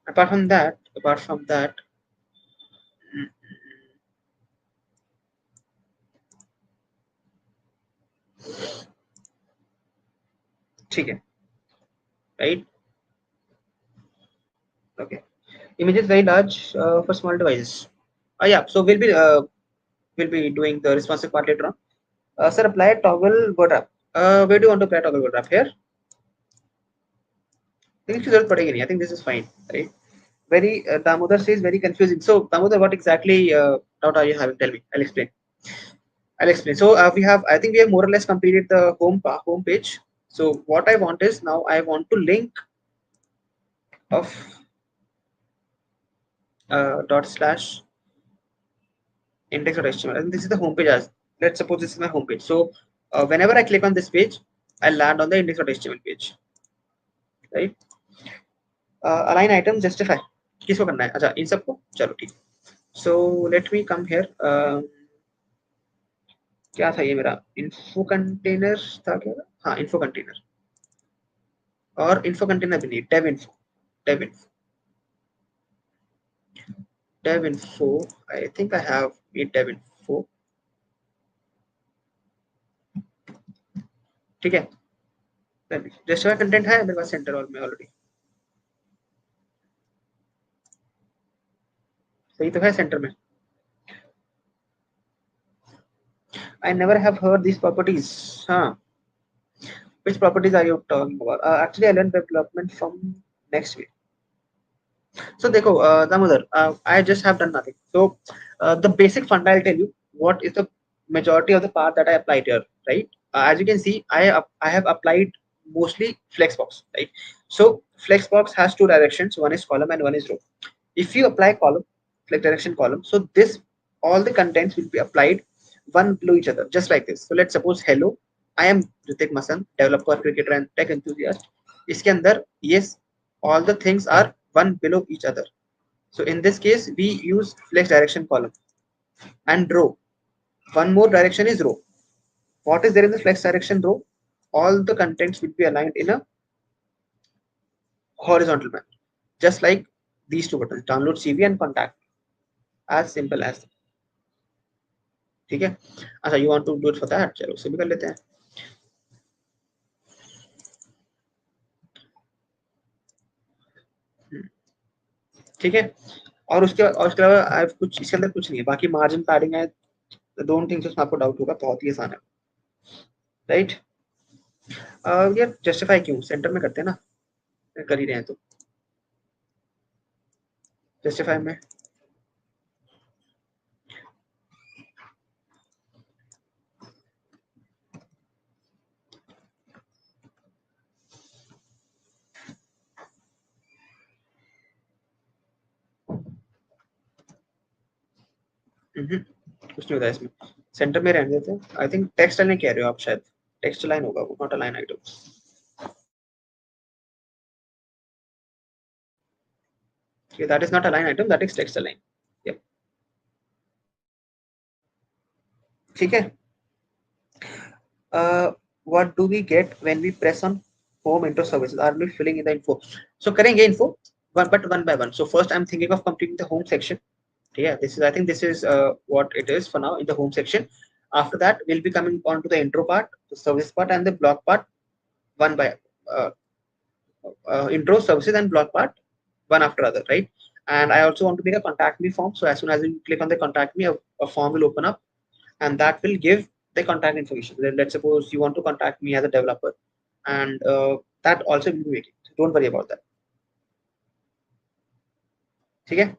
apart from that, ठीक है, right? Okay, image is very large for small devices. Yeah, so we'll be doing the responsive part later on. Sir, apply toggle word wrap. Where do you want to apply toggle word wrap? Here? I think इसकी जरूरत पड़ेगी नहीं. I think this is fine, right? Very Damodar says very confusing. So Damodar, what exactly doubt are you having? Tell me. I'll explain. So I think we have more or less completed the home page. So what I want is, now I want to link of dot slash index.html, and this is the home page. As let's suppose this is my home page. So whenever I click on this page, I land on the index.html page, right? Align item justify किसको करना है? अच्छा इन सबको, चलो ठीक। So let me come here, क्या था ये मेरा इन्फो कंटेनर था क्या? हाँ इन्फो कंटेनर, और इन्फो कंटेनर भी नहीं, div info, div info, div info. I think I have made div info, ठीक है। जस्टिफाई कंटेंट है मेरे पास सेंटर और में ऑलरेडी, सही तो है सेंटर में। I never have heard this properties. हाँ, which properties are you talking about? Actually, I learned web development from next week. So देखो Damodar, I just have done nothing. So the basic funda I'll tell you what is the majority of the part that I applied here, right? As you can see, I have applied mostly flexbox, right? So flexbox has two directions, one is column and one is row. If you apply column, flex direction column, so this all the contents will be applied one below each other, just like this. So let's suppose hello, I am Ritik Masan, developer, cricketer and tech enthusiast. इसके अंदर yes, all the things are one below each other. So in this case, we use flex direction column and row. One more direction is row. What is there in the flex direction row? All the contents will be aligned in a horizontal manner, just like these two buttons, download CV and contact. As simple as that. ठीक है। अच्छा you want to do it for that, चलो उसे भी कर लेते हैं। ठीक है, और उसके अलावा कुछ इसके अंदर कुछ नहीं है, बाकी मार्जिन पैडिंग है, डोंट थिंक उसमें आपको डाउट होगा, बहुत ही आसान है, राइट। यार जस्टिफाई क्यों सेंटर में करते हैं ना, कर ही रहे हैं तो जस्टिफाई में। कुछ नहीं होता इसमें, सेंटर में रहने देते हैं। आई थिंक टेक्स्ट लाइन कह रहे हो आप शायद, टेक्स्ट लाइन होगा वो, not a line item. That is not a line item, that is text line. Yup, ठीक है। What do we get when we press on home intro services? Are we filling in the info? So करेंगे info but one by one. So first I'm thinking of completing the home section. Yeah, this is, I think this is what it is for now in the home section. After that we'll be coming on to the intro part, the service part and the block part, one by uh, intro, services and block part, one after other, right? And I also want to make a contact me form. So as soon as you click on the contact me, a form will open up and that will give the contact information. Let's suppose you want to contact me as a developer, and that also will be waiting. So don't worry about that. Okay.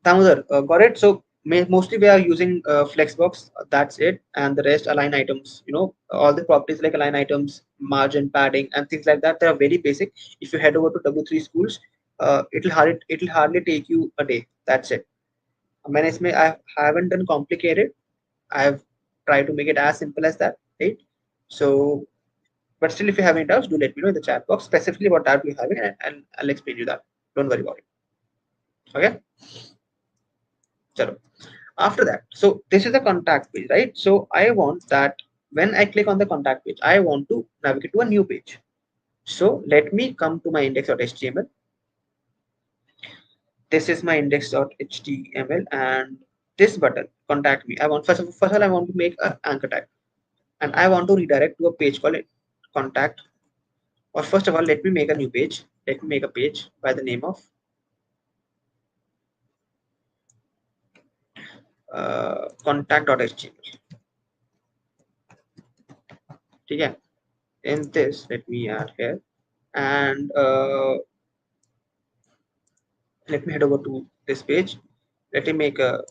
Damodar, got it. So mostly we are using Flexbox. That's it, and the rest align items. You know, all the properties like align items, margin, padding, and things like that. They are very basic. If you head over to W3 schools, it'll hardly take you a day. That's it. मैंने I haven't done complicated. I've tried to make it as simple as that, right? So, but still, if you have any doubts, do let me know in the chat box specifically what doubt you're having, and I'll explain you that. Don't worry about it. Okay. Chalo. After that, so this is the contact page, right? So I want that when I click on the contact page, I want to navigate to a new page. So let me come to my index.html. This is my index.html, and this button, contact me. I want first of all, I want to make an anchor tag, and I want to redirect to a page called contact. Or first of all, let me make a new page. Let me make a page by the name of contact.html. Okay. In this, let me add here, and let me head over to this page. Let me make a,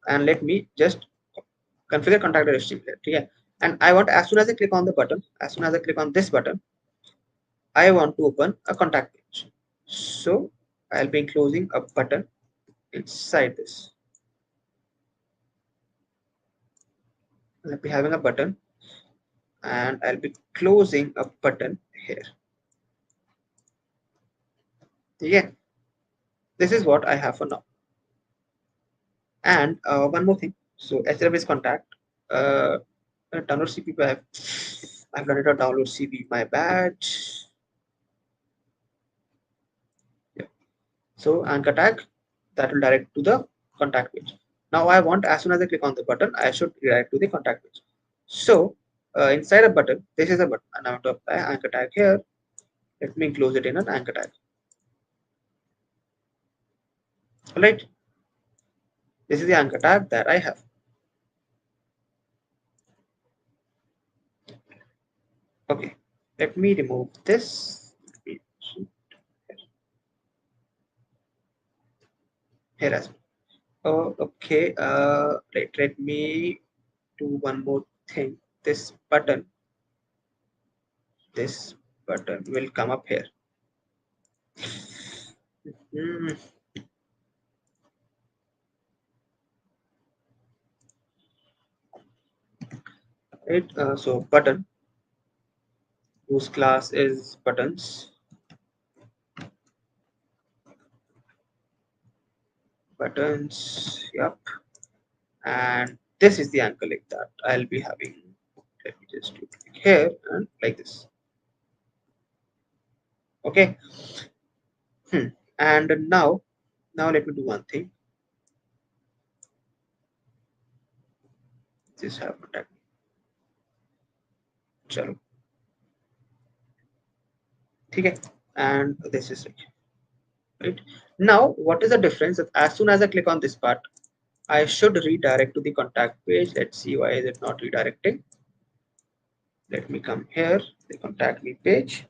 and let me just configure contact.html. Okay. And I want, as soon as I click on the button, as soon as I click on this button, I want to open a contact page. So I'll be enclosing a button inside this. I'll be having a button, and I'll be closing a button here. Yeah, this is what I have for now. And one more thing. So href is contact. Uh, download CP. I've done it on download CP. My bad. Yeah. So anchor tag that will direct to the contact page. Now I want, as soon as I click on the button, I should redirect to the contact page. So inside a button, this is a button, and I want to apply anchor tag here. Let me close it in an anchor tag. All right. This is the anchor tag that I have. Okay. Let me remove this. Here as well. Oh, okay. Right. Let me do one more thing. This button will come up here. Hmm. Right. So button whose class is buttons. Buttons. Yep. And this is the anchor link that I'll be having. Let me just do click here and like this. Okay. And now let me do one thing. This have contact. Chalo. Okay. And this is it. Right. Now, what is the difference? That as soon as I click on this part, I should redirect to the contact page. Let's see why is it not redirecting. Let me come here, the contact me page.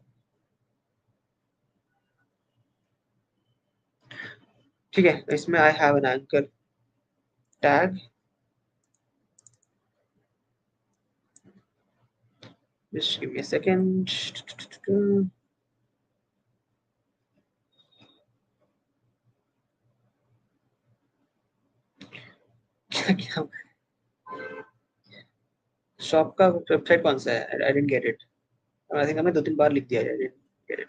ठीक है, इसमें I have an anchor tag. Just give me a second. Shop का website कौन सा है? I didn't get it. I think हमने 2-3 बार लिख दिया है. I didn't get it.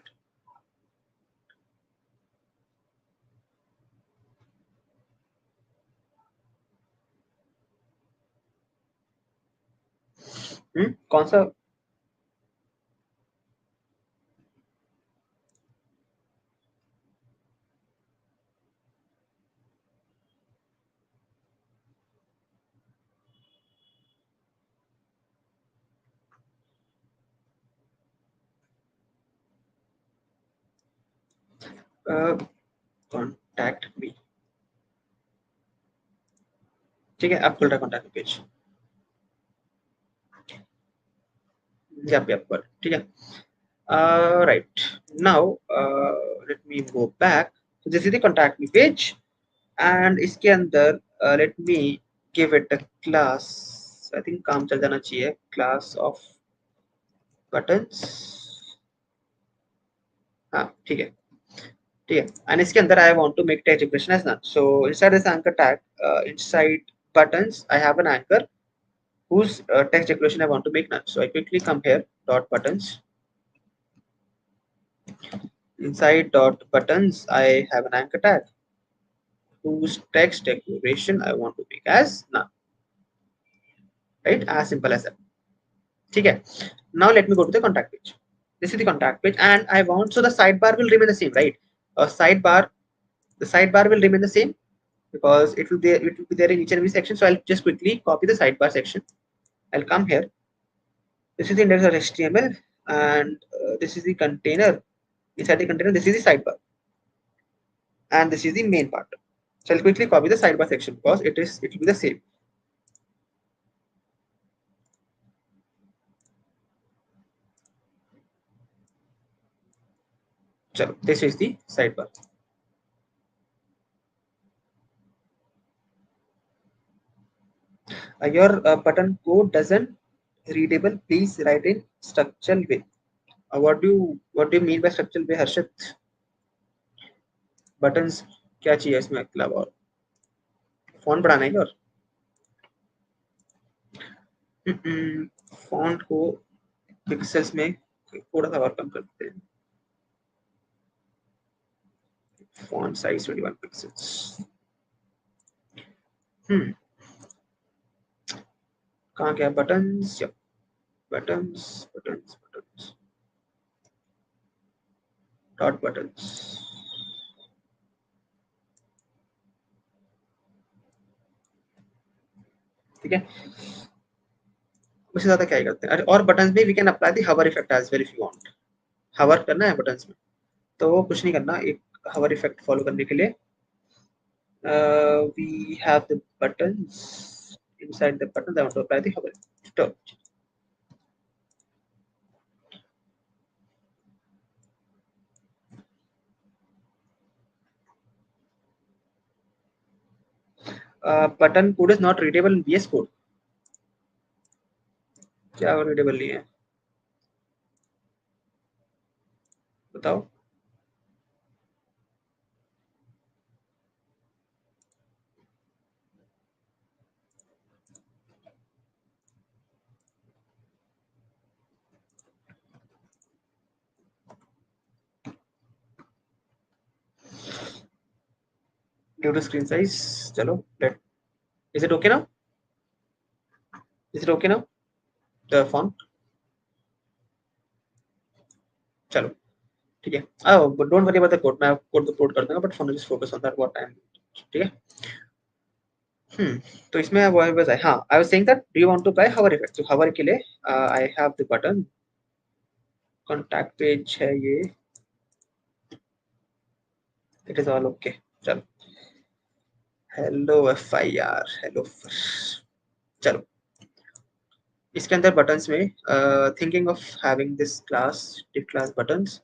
कौन सा? Contact me. ठीक है, अब खुल रहा contact page. Yep, ठीक है. Right. Now let me go back. So this is the contact me page, and इसके अंदर let me give it a class. I think काम चल जाना चाहिए. Class of buttons. हाँ, ठीक है. And इसके अंदर I want to make text expression as none. So inside this anchor tag, inside buttons, I have an anchor whose text declaration I want to make none. So I quickly come here, dot buttons. Inside dot buttons, I have an anchor tag whose text declaration I want to make as none. Right, as simple as that. Okay. Now let me go to the contact page. This is the contact page, and I want, so the sidebar will remain the same, right? The sidebar will remain the same because it will be there in each and every section. So I'll just quickly copy the sidebar section. I'll come here. This is the index of HTML, and this is the container. Inside the container, this is the sidebar, and this is the main part. So I'll quickly copy the sidebar section because it will be the same. So this is the sidebar. Your button code doesn't readable. Please write in structural way. What do you mean by structural way, Harshit? Buttons क्या चाहिए इसमें अलावा और font बढ़ाना है और font को pixels में थोड़ा सा और कम करते हैं. font size 21 pixels. कहाँ क्या buttons? Yep. buttons dot buttons. ठीक है, उससे ज्यादा क्या ही करते हैं. और buttons में we can apply the hover effect as well if you want. hover करना है buttons में, तो कुछ नहीं करना. एक hover effect follow करने के लिए we have the buttons. Inside the buttons I want to apply the hover effect. Button code is not readable in VS code. क्या रीडेबल नहीं है बताओ. Due to screen size. चलो let. Is it okay now? Is it okay now the font? चलो ठीक है. Don't worry about the code. मैं code तो कोड कर दूंगा, but for just focus on that what I am. ठीक है. तो इसमें वो बस है. हाँ, I was saying that do you want to apply hover effect. तो हवर के लिए I have the button. Contact page है ये. It is all okay. चलो हेलो FIR हेलो. चलो इसके अंदर बटन्स में thinking of having this class div class buttons.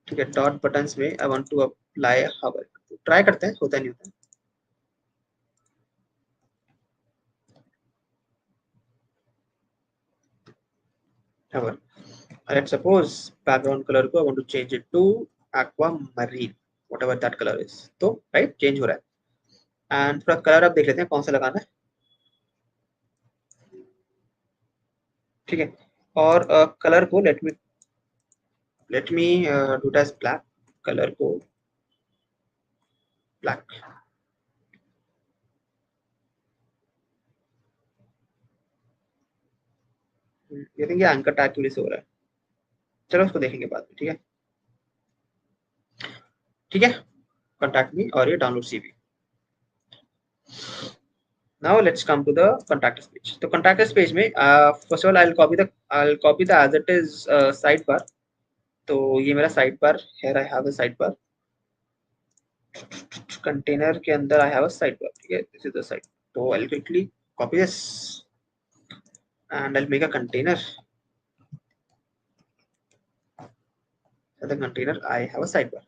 ठीक है. डॉट बटन्स में I want to apply hover. Try करते हैं, होता नहीं होता. हवर. Let's suppose background color को I want to change it to aquamarine, whatever that color is. तो right change हो रहा है. एंड थोड़ा कलर अब देख लेते हैं कौन सा लगाना है. ठीक है. और कलर को let me do it as black. Colour को ब्लैक. ये देखिए एंकर टैग की वजह से हो रहा है. चलो उसको देखेंगे बाद में. ठीक है. ठीक है. कॉन्टैक्ट मी और ये download CV. Now let's come to the contacts page. तो contacts page में first of all I'll copy the as it is sidebar. तो ये मेरा sidebar है. I have a sidebar. Container के अंदर I have a sidebar. ठीक है. This is the side. तो I'll quickly copy this and I'll make a container. The container I have a sidebar.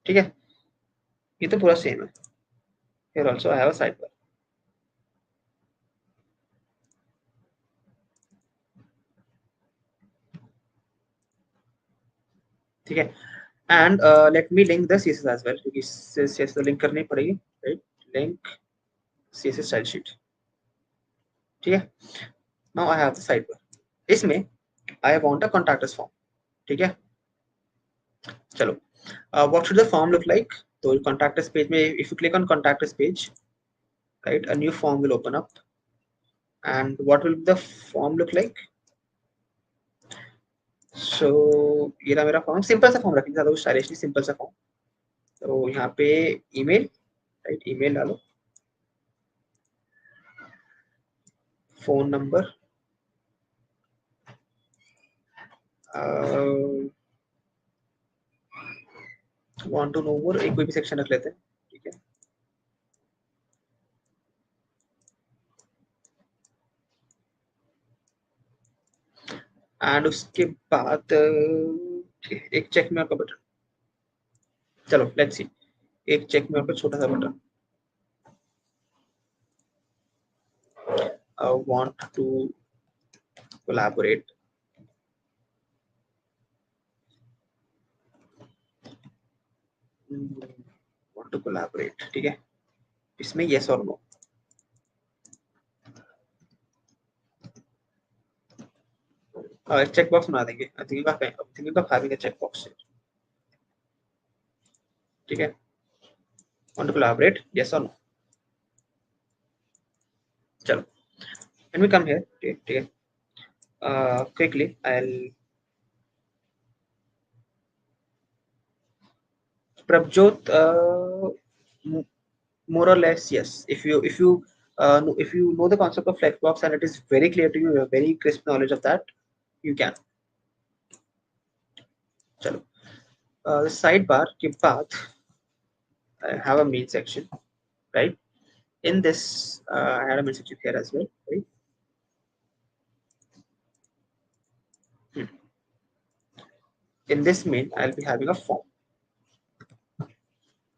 ठीक है. ये तो पूरा सेम है. Here also I have a sidebar. ठीक है. and let me link the CSS as well, क्योंकि CSS तो लिंक करनी पड़ेगी. Right. Link CSS style sheet. ठीक है. Now I have the sidebar. इसमें I want a contact us form. ठीक है. चलो what should the form look like. तो कॉन्टैक्ट अस पेज में if you click on contact us page, right, a new form will open up. And what will the form look like. So ये रहा मेरा form. Simple सा form रखेंगे, ज़्यादा कुछ stylish नहीं, सिंपल सा फॉर्म. तो यहाँ पे ईमेल, राइट, ईमेल डालो. Phone number. Want to know more. एक कोई भी सेक्शन रख लेते हैं. ठीक है. एंड उसके बाद एक चेक में आपका बटन. चलो लेट्स सी. एक चेक में आपका छोटा सा button. Want to collaborate. Want to collaborate. ठीक है. इसमें यस और नो. चेक बॉक्स बना देंगे. Thinking of having a check box. ठीक है, want to collaborate, yes or no? चलो, when we come here, ठीक है, quickly I'll Prabjot, more or less yes. If you know the concept of flexbox and it is very clear to you, you have very crisp knowledge of that, you can. चलो, the sidebar के बाद I have a main section, right? In this, I had a main section here as well, right? In this main, I'll be having a form.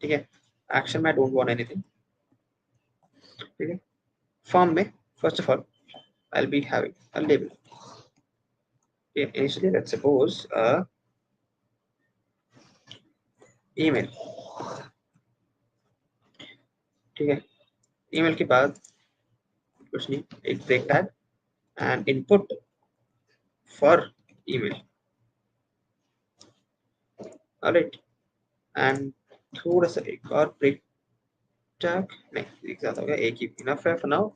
ठीक है, action में I don't want anything. ठीक है, form में first of all I'll be having a label. Okay, initially let's suppose email. ठीक है, email के बाद कुछ नहीं, एक break tag and input for email. Alright, and थोड़ा सा एक और break tag, नहीं एक ज़्यादा हो गया, एक ही enough है for now.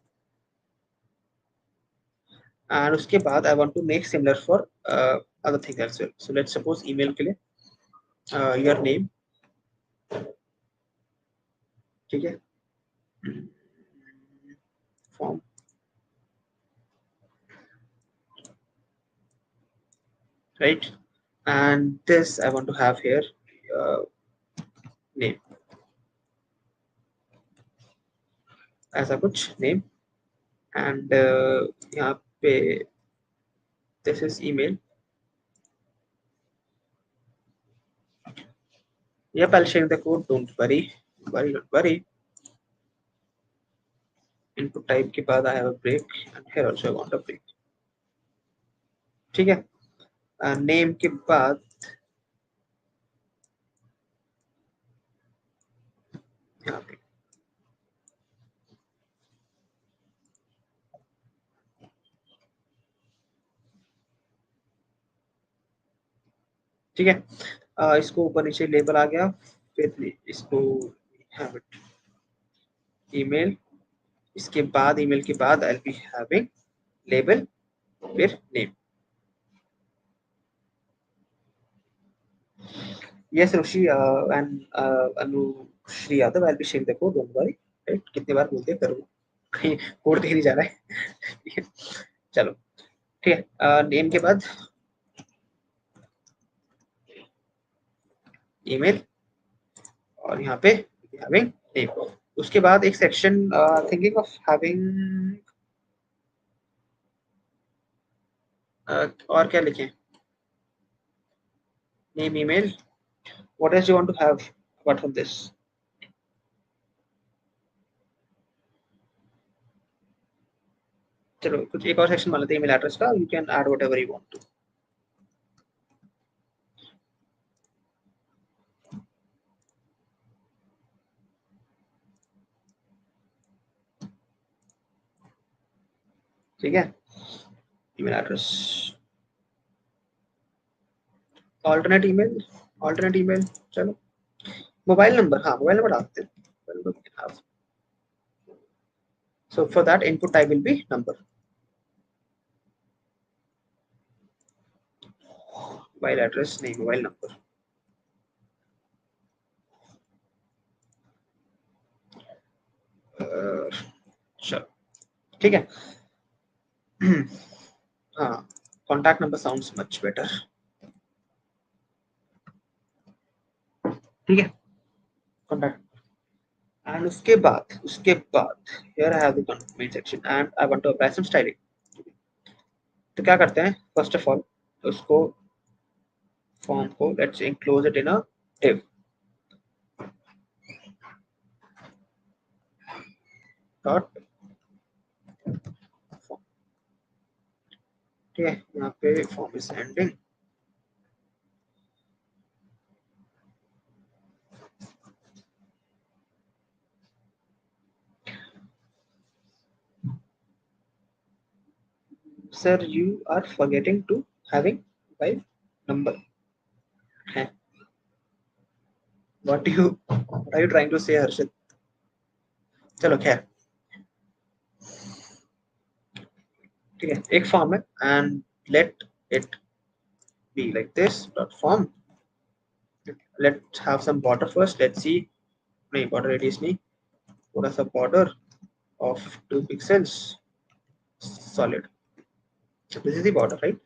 And उसके बाद I want to make similar for other things as well. So let's suppose email के लिए your name, ठीक है, form, right? And this I want to have here name, ऐसा कुछ name, and यहाँ पे this is email. Yep, I'll share the code, don't worry. Input type के बाद I have a break and here also I want a break. ठीक है, name के बाद यहाँ पे ठीक है, इसको ऊपर नीचे लेबल आ गया, फिर इसको have it email, इसके बाद email के बाद I'll be having label फिर name. Yes, Rushi and Anushri Yadav, I'll be sharing the code, don't worry. Right? कितने बार बोलते हैं करूँगा, कहीं कोड कहीं नहीं जा रहा है. चलो ठीक है, नेम के बाद ईमेल और यहाँ पे हैविंग नेम. उसके बाद एक सेक्शन थिंकिंग ऑफ हैविंग और क्या लिखें, name, email, what else you want to have apart from this. चलो कुछ एक और सेक्शन मान लेते हैं ईमेल एड्रेस का, you can add whatever you want to. ठीक है, ईमेल एड्रेस, ऑल्टरनेट ईमेल, चलो मोबाइल नंबर, हाँ मोबाइल नंबर डालते हैं. So for that input type will be number. Mobile address नहीं, mobile number. चलो ठीक है. हाँ, contact number sounds much better. ठीक है, contact. And उसके बाद here I have the main section and I want to apply some styling. तो क्या करते हैं, first of all उसको form को let's enclose it in a div. Dot form. ठीक है, यहाँ पे form is ending. Sir, you are forgetting to having by number. है what are you trying to say, Harshit? चलो खैर, ठीक है, एक फॉर्म है and let it be like this dot form. Let's have some border first. Let's see. नहीं, border radius नहीं, थोड़ा सा border of 2 pixels solid. So this is the border, right?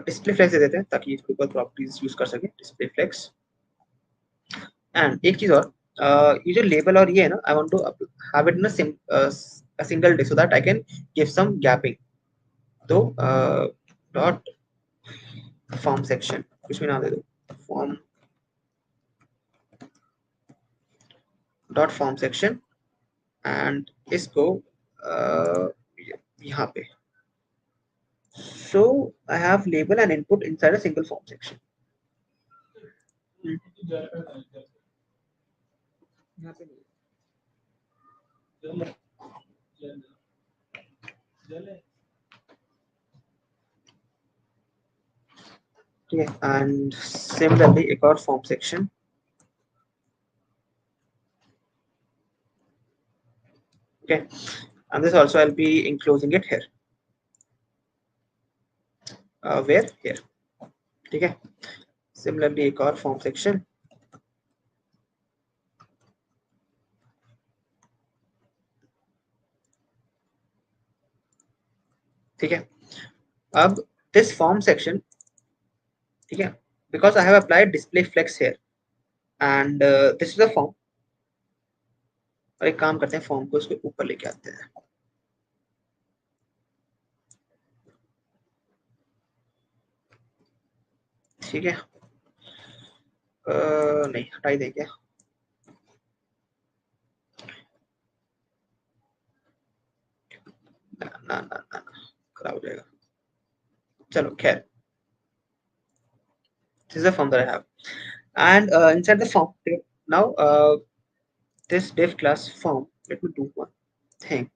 Display flex दे देते हैं ताकि इसके ऊपर प्रॉपर्टीज यूज कर सके, डिस्प्ले फ्लेक्स. एंड एक चीज और, ये जो लेबल और ये है ना, I want to have it in a single day so that I can give some gapping. तो डॉट फॉर्म सेक्शन कुछ भी नाम दे दो, form dot form section, and इसको यहाँ पे. So I have label and input inside a single form section. Okay, and similarly एक और form section. Okay, and this also I'll be enclosing it here. Where? Here. ठीक है. Similarly एक और form section. ठीक है. अब this form section, ठीक है, because I have applied display flex here and this is a form. और एक काम करते हैं, फॉर्म को इसके ऊपर लेके आते हैं. ठीक है, नहीं हटाई दें क्या? ना ना ना ना, खराब हो जाएगा. चलो खैर, this is the form that I have, and inside the form now this div class form, let me do one thing.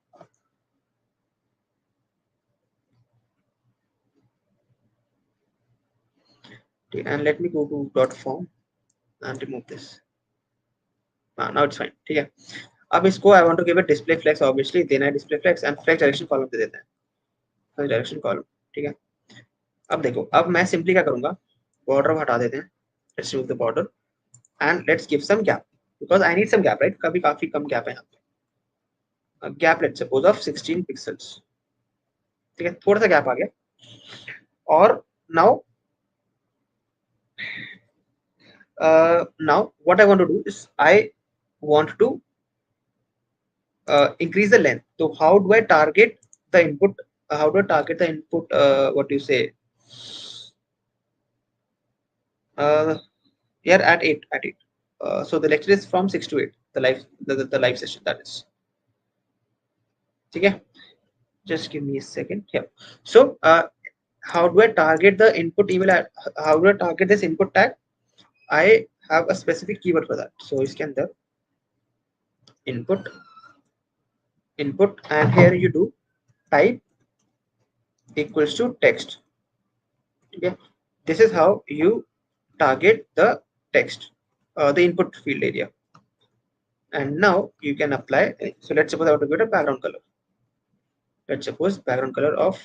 Okay, and let me go to dot form and remove this. Now it's fine. ठीक है, अब इसको I want to give a display flex, obviously देना है display flex and flex direction column दे देते हैं, flex direction column. ठीक है, अब देखो, अब मैं सिंपली क्या करूंगा, बॉर्डर हटा देते हैं, let's remove the border and let's give some gap because I need some gap, right? कभी काफी कम gap है यहाँ पे, gap let's suppose of 16 pixels. ठीक है, थोड़ा सा गैप आ गया. और now what I want to do is I want to increase the length. So how do I target the input? How do I target the input? What do you say? Here at 8. So the lecture is from 6 to 8. The live session, that is. Okay. Just give me a second. Yeah. So how do I target the input email? How do I target this input tag? I have a specific keyword for that. So इसके अंदर input, and here you do type equals to text. Okay, this is how you target the text, the input field area. And now you can apply. So let's suppose I want to give it a background color. Let's suppose background color of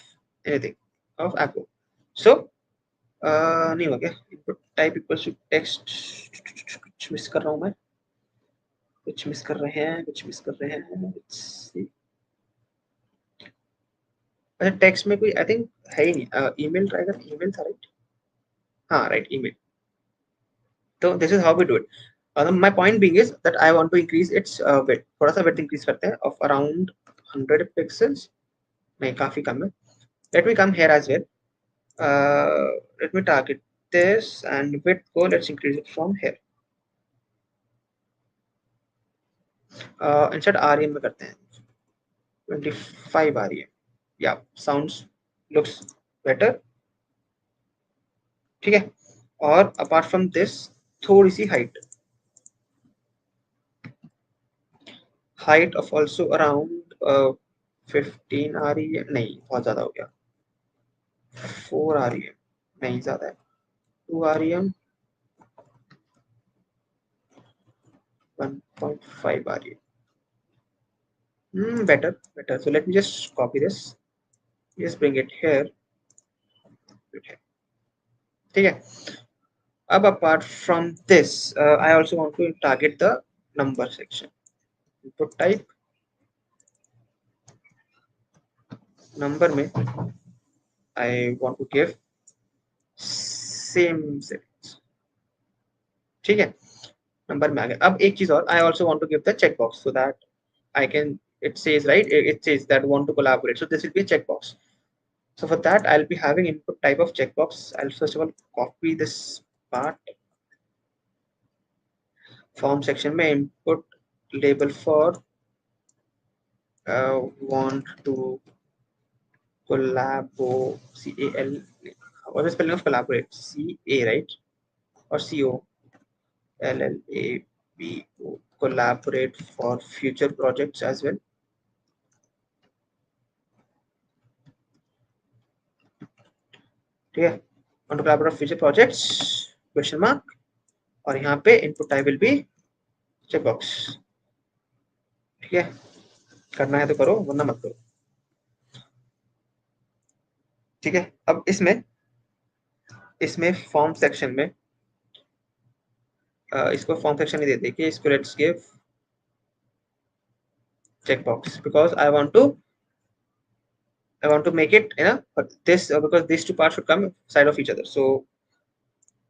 anything, of apple. So नहीं हो गया, input type equals to text. कुछ miss कर रहा हूँ मैं, कुछ miss कर रहे हैं. अच्छा, टेक्स्ट में कोई आई थिंक है ही नहीं. ईमेल ट्राई कर, ईमेल था राइट? हाँ राइट, ईमेल. तो this is how we do it. my point being is that I want to increase its width. थोड़ा सा width increase करते हैं of around 100 pixels. नहीं, काफी कम है. Let me come here as well. Let me target this and width को let's increase it from here. Instead REM में करते हैं 25 REM. Yeah, sounds looks better. ठीक है, और apart from this थोड़ी सी height of also around 15 REM. नहीं, बहुत ज्यादा हो गया. 4 REM नहीं, ज्यादा है. 2 REM. 1.5 are you? Better. So let me just copy this. Just bring it here. Okay. Apart from this, I also want to target the number section. Input type number में I want to give same settings. ठीक है, number में आ गया. अब एक चीज और, I also want to give the checkbox so that I can, it says right, it says that want to collaborate, so this will be a checkbox. So for that I'll be having input type of checkbox. I'll first of all copy this part. Form section में input label for want to collabo, CAL, what is the spelling of collaborate? CA, right? Or COLLABO, collaborate for future projects as well. ठीक है, want to collaborate for future projects, question mark, और यहाँ पे input type will be checkbox. ठीक है, करना है तो करो वरना मत करो. ठीक है, अब इसमें फॉर्म सेक्शन में इसको फॉर्म सेक्शन ही देते कि इसको let's give checkbox because I want to make it this because these two parts should come side of each other. So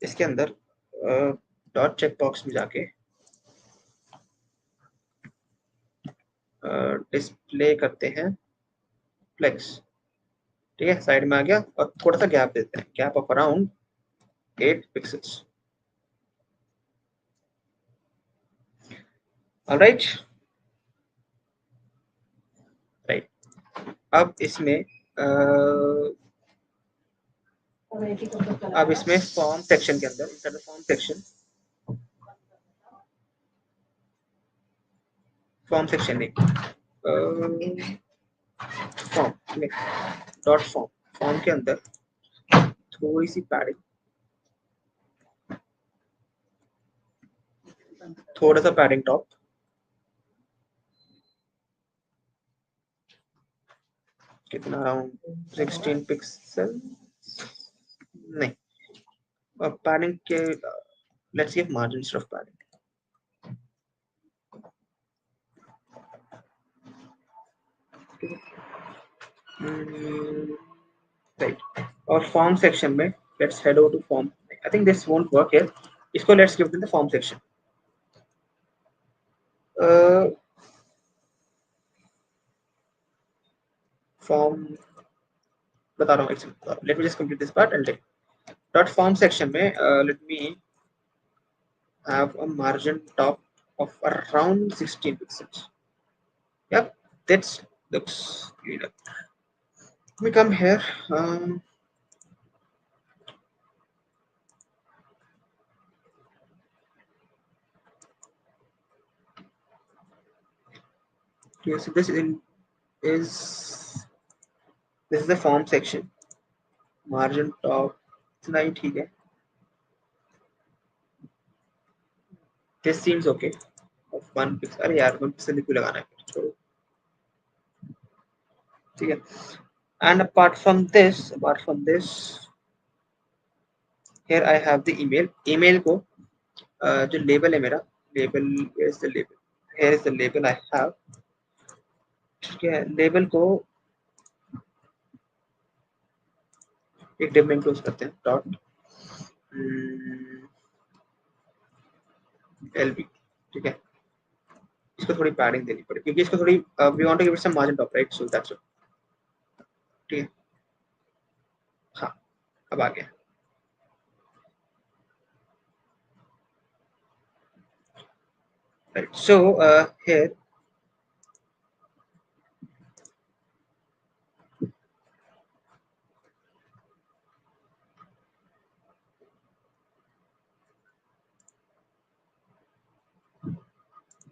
इसके अंदर डॉट checkbox में जाके डिस्प्ले करते हैं फ्लेक्स. ठीक है, साइड में आ गया और थोड़ा सा गैप देते हैं, gap of around 8 pixels. Alright, right. अब इसमें फॉर्म सेक्शन के अंदर फॉर्म सेक्शन नहीं, फॉर्म में डॉट फॉर्म के अंदर थोड़ी सी पैडिंग, थोड़ा सा पैडिंग टॉप, कितना अराउंड 16 पिक्सल नहीं, पैडिंग के let's give margin instead of padding. Right, और फॉर्म सेक्शन में let's head over to form. I think this won't work here, इसको let's give the form section. Form बता रहा हूँ, let me just complete this part and dot form section में let me have a margin top of around 16 pixels. Yep, that looks good. Let me come here. Okay, so this is the form section. Margin top इतना ही ठीक है. This seems okay. Of 1 pixel. अरे यार 1 pixel क्यों लगाना है, छोड़ो. ठीक है. And apart from this, here I have the email. Email को जो label है मेरा, label, where is the label? Here is the label I have. ठीक है, label को एक div में क्लोज करते हैं, डॉट LB. ठीक है, इसको थोड़ी पैडिंग देनी पड़ेगी क्योंकि इसको थोड़ी we want to give it some margin top, right? So that's it. ठीक है, हाँ अब आ गया. Right, so here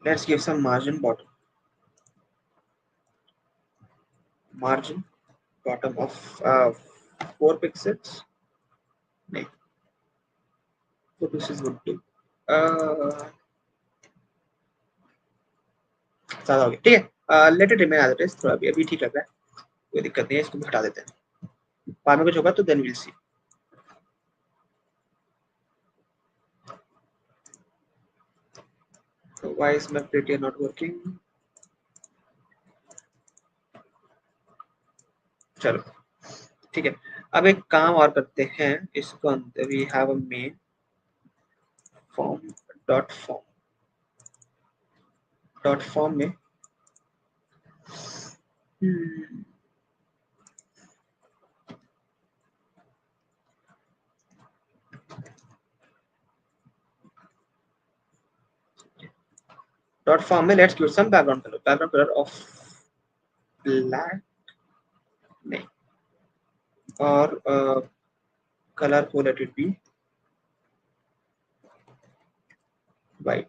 let's give some margin bottom of 4 pixels. नहीं, 4 pixels would do. ज्यादा हो गया, ठीक है। Let it remain as it is, थोड़ा अभी ठीक लग रहा है, कोई दिक्कत नहीं है, इसको हटा देते हैं, बाद में कुछ होगा तो then will see. Why is my prettier not working? चलो ठीक है, अब एक काम और करते हैं, इसको अंदर we have a main form dot form में डॉट फॉर्म में let's give some background colour of black नहीं, और कलर को let it be white.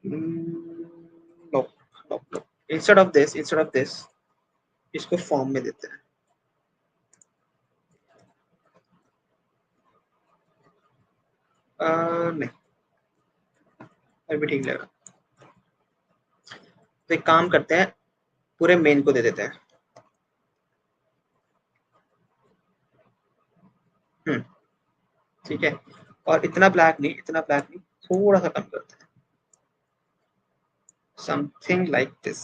No no no, instead of this इसको फॉर्म में देते हैं। नहीं, अभी ठीक लगा, तो एक काम करते हैं, पूरे मेन को दे देते हैं। ठीक है, और इतना ब्लैक नहीं, थोड़ा सा कम करते हैं, समथिंग लाइक दिस।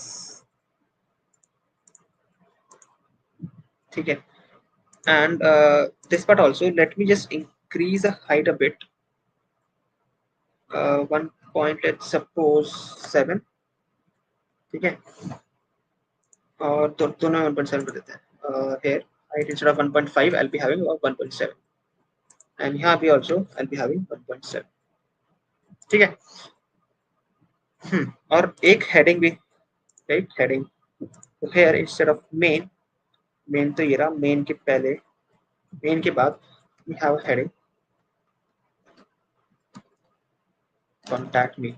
ठीक है, and this part also let me just increase the height a bit, 1 point, let's suppose 7। ठीक है, और दोनों 1.7 कर देते हैं। here height instead of 1.5 I'll be having 1.7, and यहाँ भी also I'll be having 1.7। ठीक है, और एक हेडिंग भी, राइट, हेडिंग, तो here instead of मेन तो ये रहा, मेन के पहले, मेन के बाद we have a heading contact me।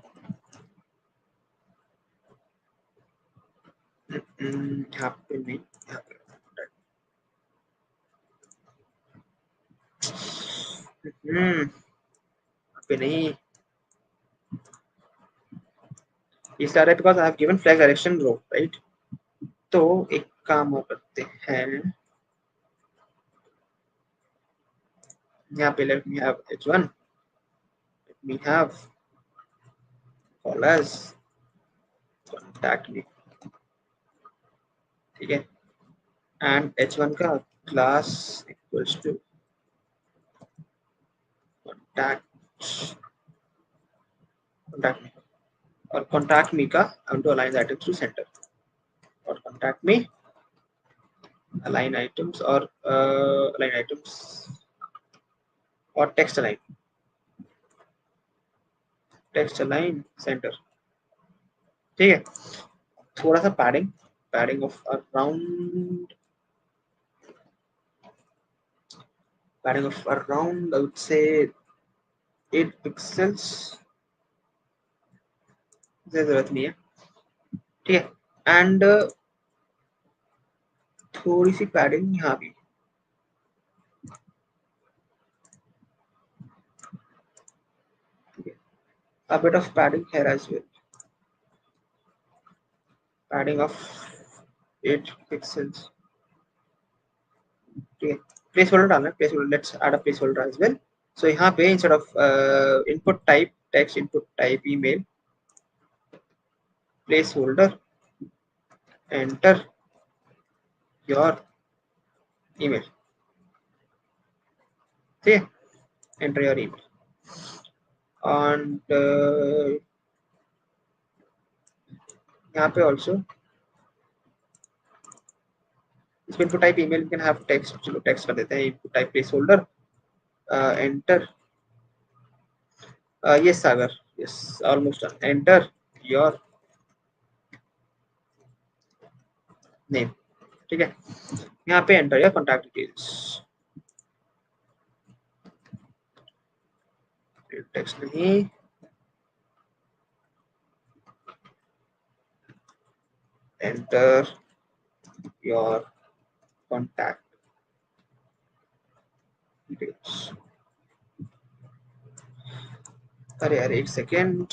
यहाँ पे नहीं, यहाँ पे contact। यहाँ पे नहीं, इस तरह because I have given flag direction row, right. तो एक काम और करते हैं, यहाँ पे let me have h1, let me have call as contact me. ठीक है, एंड h1 का class equals to contact contact me, और कॉन्टैक्ट मी का I want to align items to centre, और कॉन्टैक्ट मी अलाइन आइटम्स, और align items और text align centre. ठीक है, थोड़ा सा padding of around I would say 8 pixels, जरूरत नहीं है। ठीक है, एंड थोड़ी सी पैडिंग यहाँ भी, a bit of padding here as well, padding of 8 pixels। ठीक है, प्लेस होल्डर डालना है, placeholder, let's add a placeholder as well. So यहाँ पे instead of input type text, input type email, placeholder, enter your email. ठीक है, enter your email, and यहाँ पे ऑल्सो इसको input type email can have text, चलो text कर देते हैं, input type place holder, enter, yes Sagar, yes, almost done, enter your name। ठीक है, यहाँ पे enter your contact details, text नहीं, एंटर योर कॉन्टैक्ट डिटेल्स। अरे यार एक second,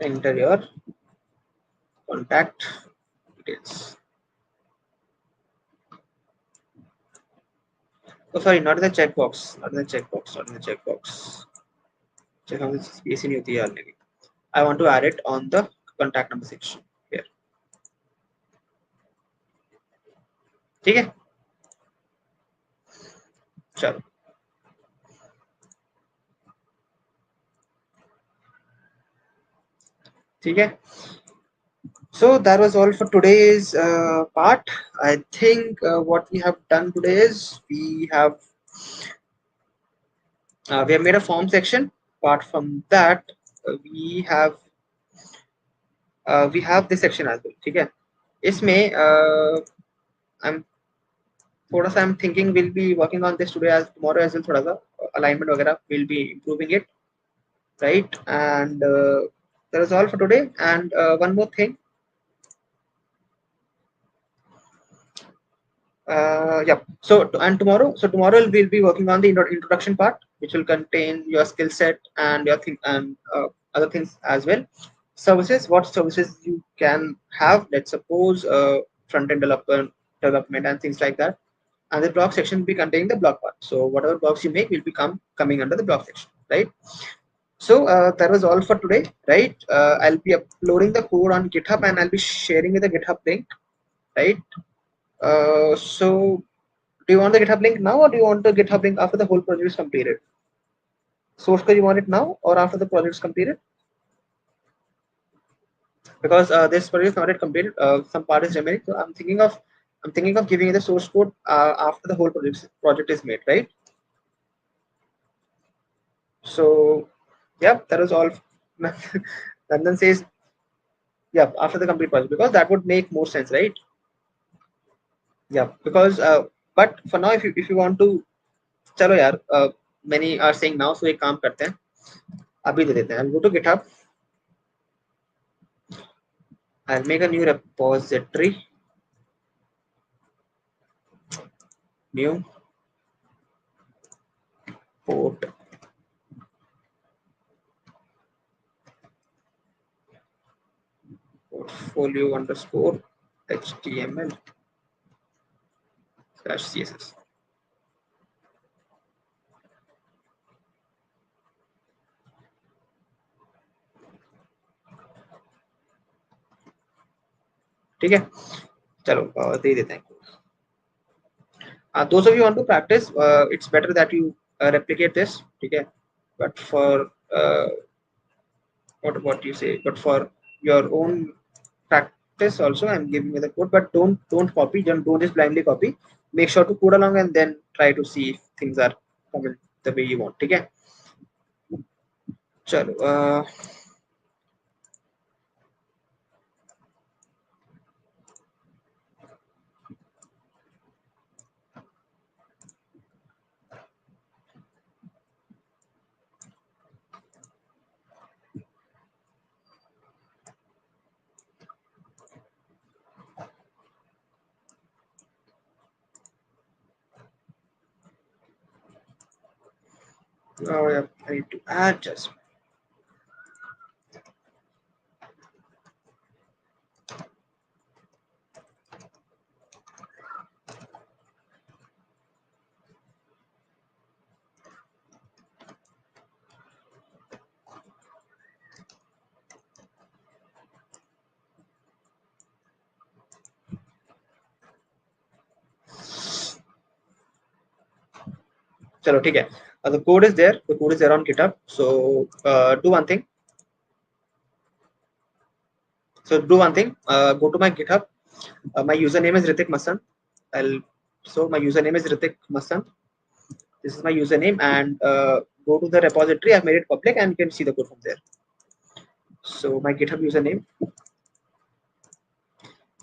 enter your contact details. Oh, sorry, not in the checkbox, not in the checkbox, not in the checkbox. Checkbox space नहीं होती है यार मेरी. I want to add it on the contact number section here. ठीक है, चलो. ठीक है. So that was all for today's part. I think what we have done today is we have made a form section. Apart from that, we have this section as well. ठीक है. इसमें I'm थोड़ा सा I'm thinking we'll be working on this today as tomorrow as well. थोड़ा सा alignment वगैरह we'll be improving it, right? And that is all for today. And one more thing. Yeah. So tomorrow we'll be working on the introduction part, which will contain your skill set and your thing and other things as well. Services, what services you can have. Let's suppose front-end development and things like that. And the blog section will be containing the blog part. So whatever blogs you make will become coming under the blog section, right? So that was all for today, right? I'll be uploading the code on GitHub and I'll be sharing the GitHub link, right? So do you want the GitHub link now or do you want the GitHub link after the whole project is completed? Source code you want it now or after the project is completed? Because this project is not yet completed, some part is remaining. So I'm thinking of giving you the source code after the whole project is made, right? So yeah, that was all. Nandan says, yeah, after the complete project, because that would make more sense, right? Yeah, because but for now, if you want to, चलो यार, many are saying now, so एक काम करते हैं, अभी दे देते हैं. I'll go to GitHub. I'll make a new repository. New portfolio underscore HTML/CSS. ठीक है, चलो दे देते हैं. Those of you want to practice, it's better that you replicate this, okay? But for what you say, but for your own practice also, I'm giving you the code. But don't copy, don't just blindly copy. Make sure to code along and then try to see if things are coming the way you want. Okay? चलो. Oh yeah, I need to add just. चलो ठीक है. The code is there. The code is there on GitHub. So do one thing. Go to my GitHub. My username is Ritik Masan. My username is Ritik Masan. This is my username, and go to the repository. I've made it public, and you can see the code from there. So my GitHub username.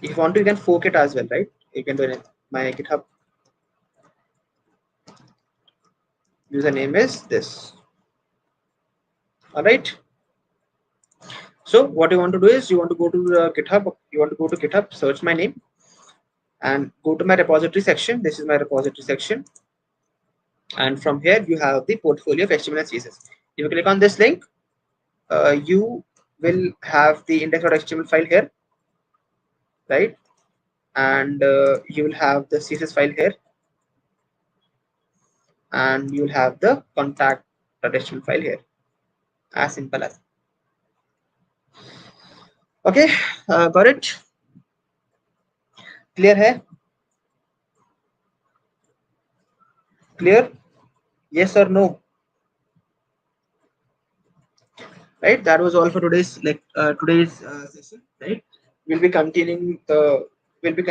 If you want to, you can fork it as well, right? You can do it. My GitHub username is this. All right. So what you want to do is you want to go to the GitHub. You want to go to GitHub, search my name, and go to my repository section. This is my repository section. And from here you have the portfolio of HTML and CSS. If you click on this link, you will have the index.html file here, right? And you will have the CSS file here, and you will have the contact.html file here. As simple as. Okay, got it? Clear hai? Clear? Yes or no? Right, that was all for today's session, right? We'll be continuing today. We'll be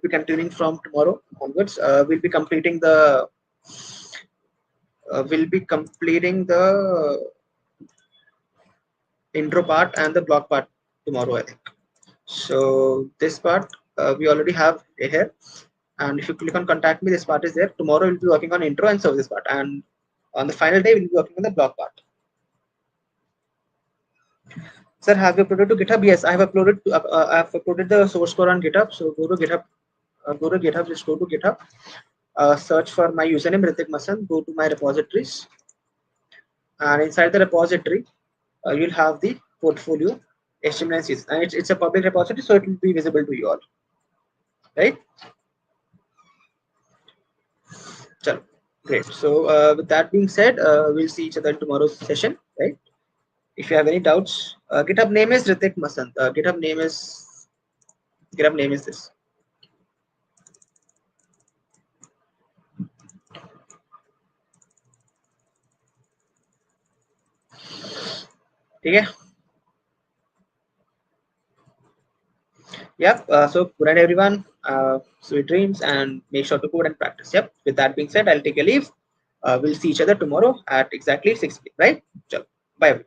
continuing from tomorrow onwards. We'll be completing the intro part and the blog part tomorrow, I think. So this part we already have here, and if you click on contact me, this part is there. Tomorrow we'll be working on intro and service part, and on the final day we'll be working on the blog part. Sir, have you uploaded to GitHub? Yes, I have uploaded. I have uploaded the source code on GitHub. So go to GitHub. Just go to GitHub. Search for my username Ritik Masan. Go to my repositories, and inside the repository, you'll have the portfolio HTML and CSS, and it's a public repository, so it will be visible to you all. Right? Chalo. Great. So with that being said, we'll see each other in tomorrow's session. Right? If you have any doubts, GitHub name is Ritik Masan. GitHub name is this. Okay. Yep. So good night, everyone. Sweet dreams, and make sure to code and practice. Yep. With that being said, I'll take a leave. We'll see each other tomorrow at exactly 6 p.m. Right? Bye.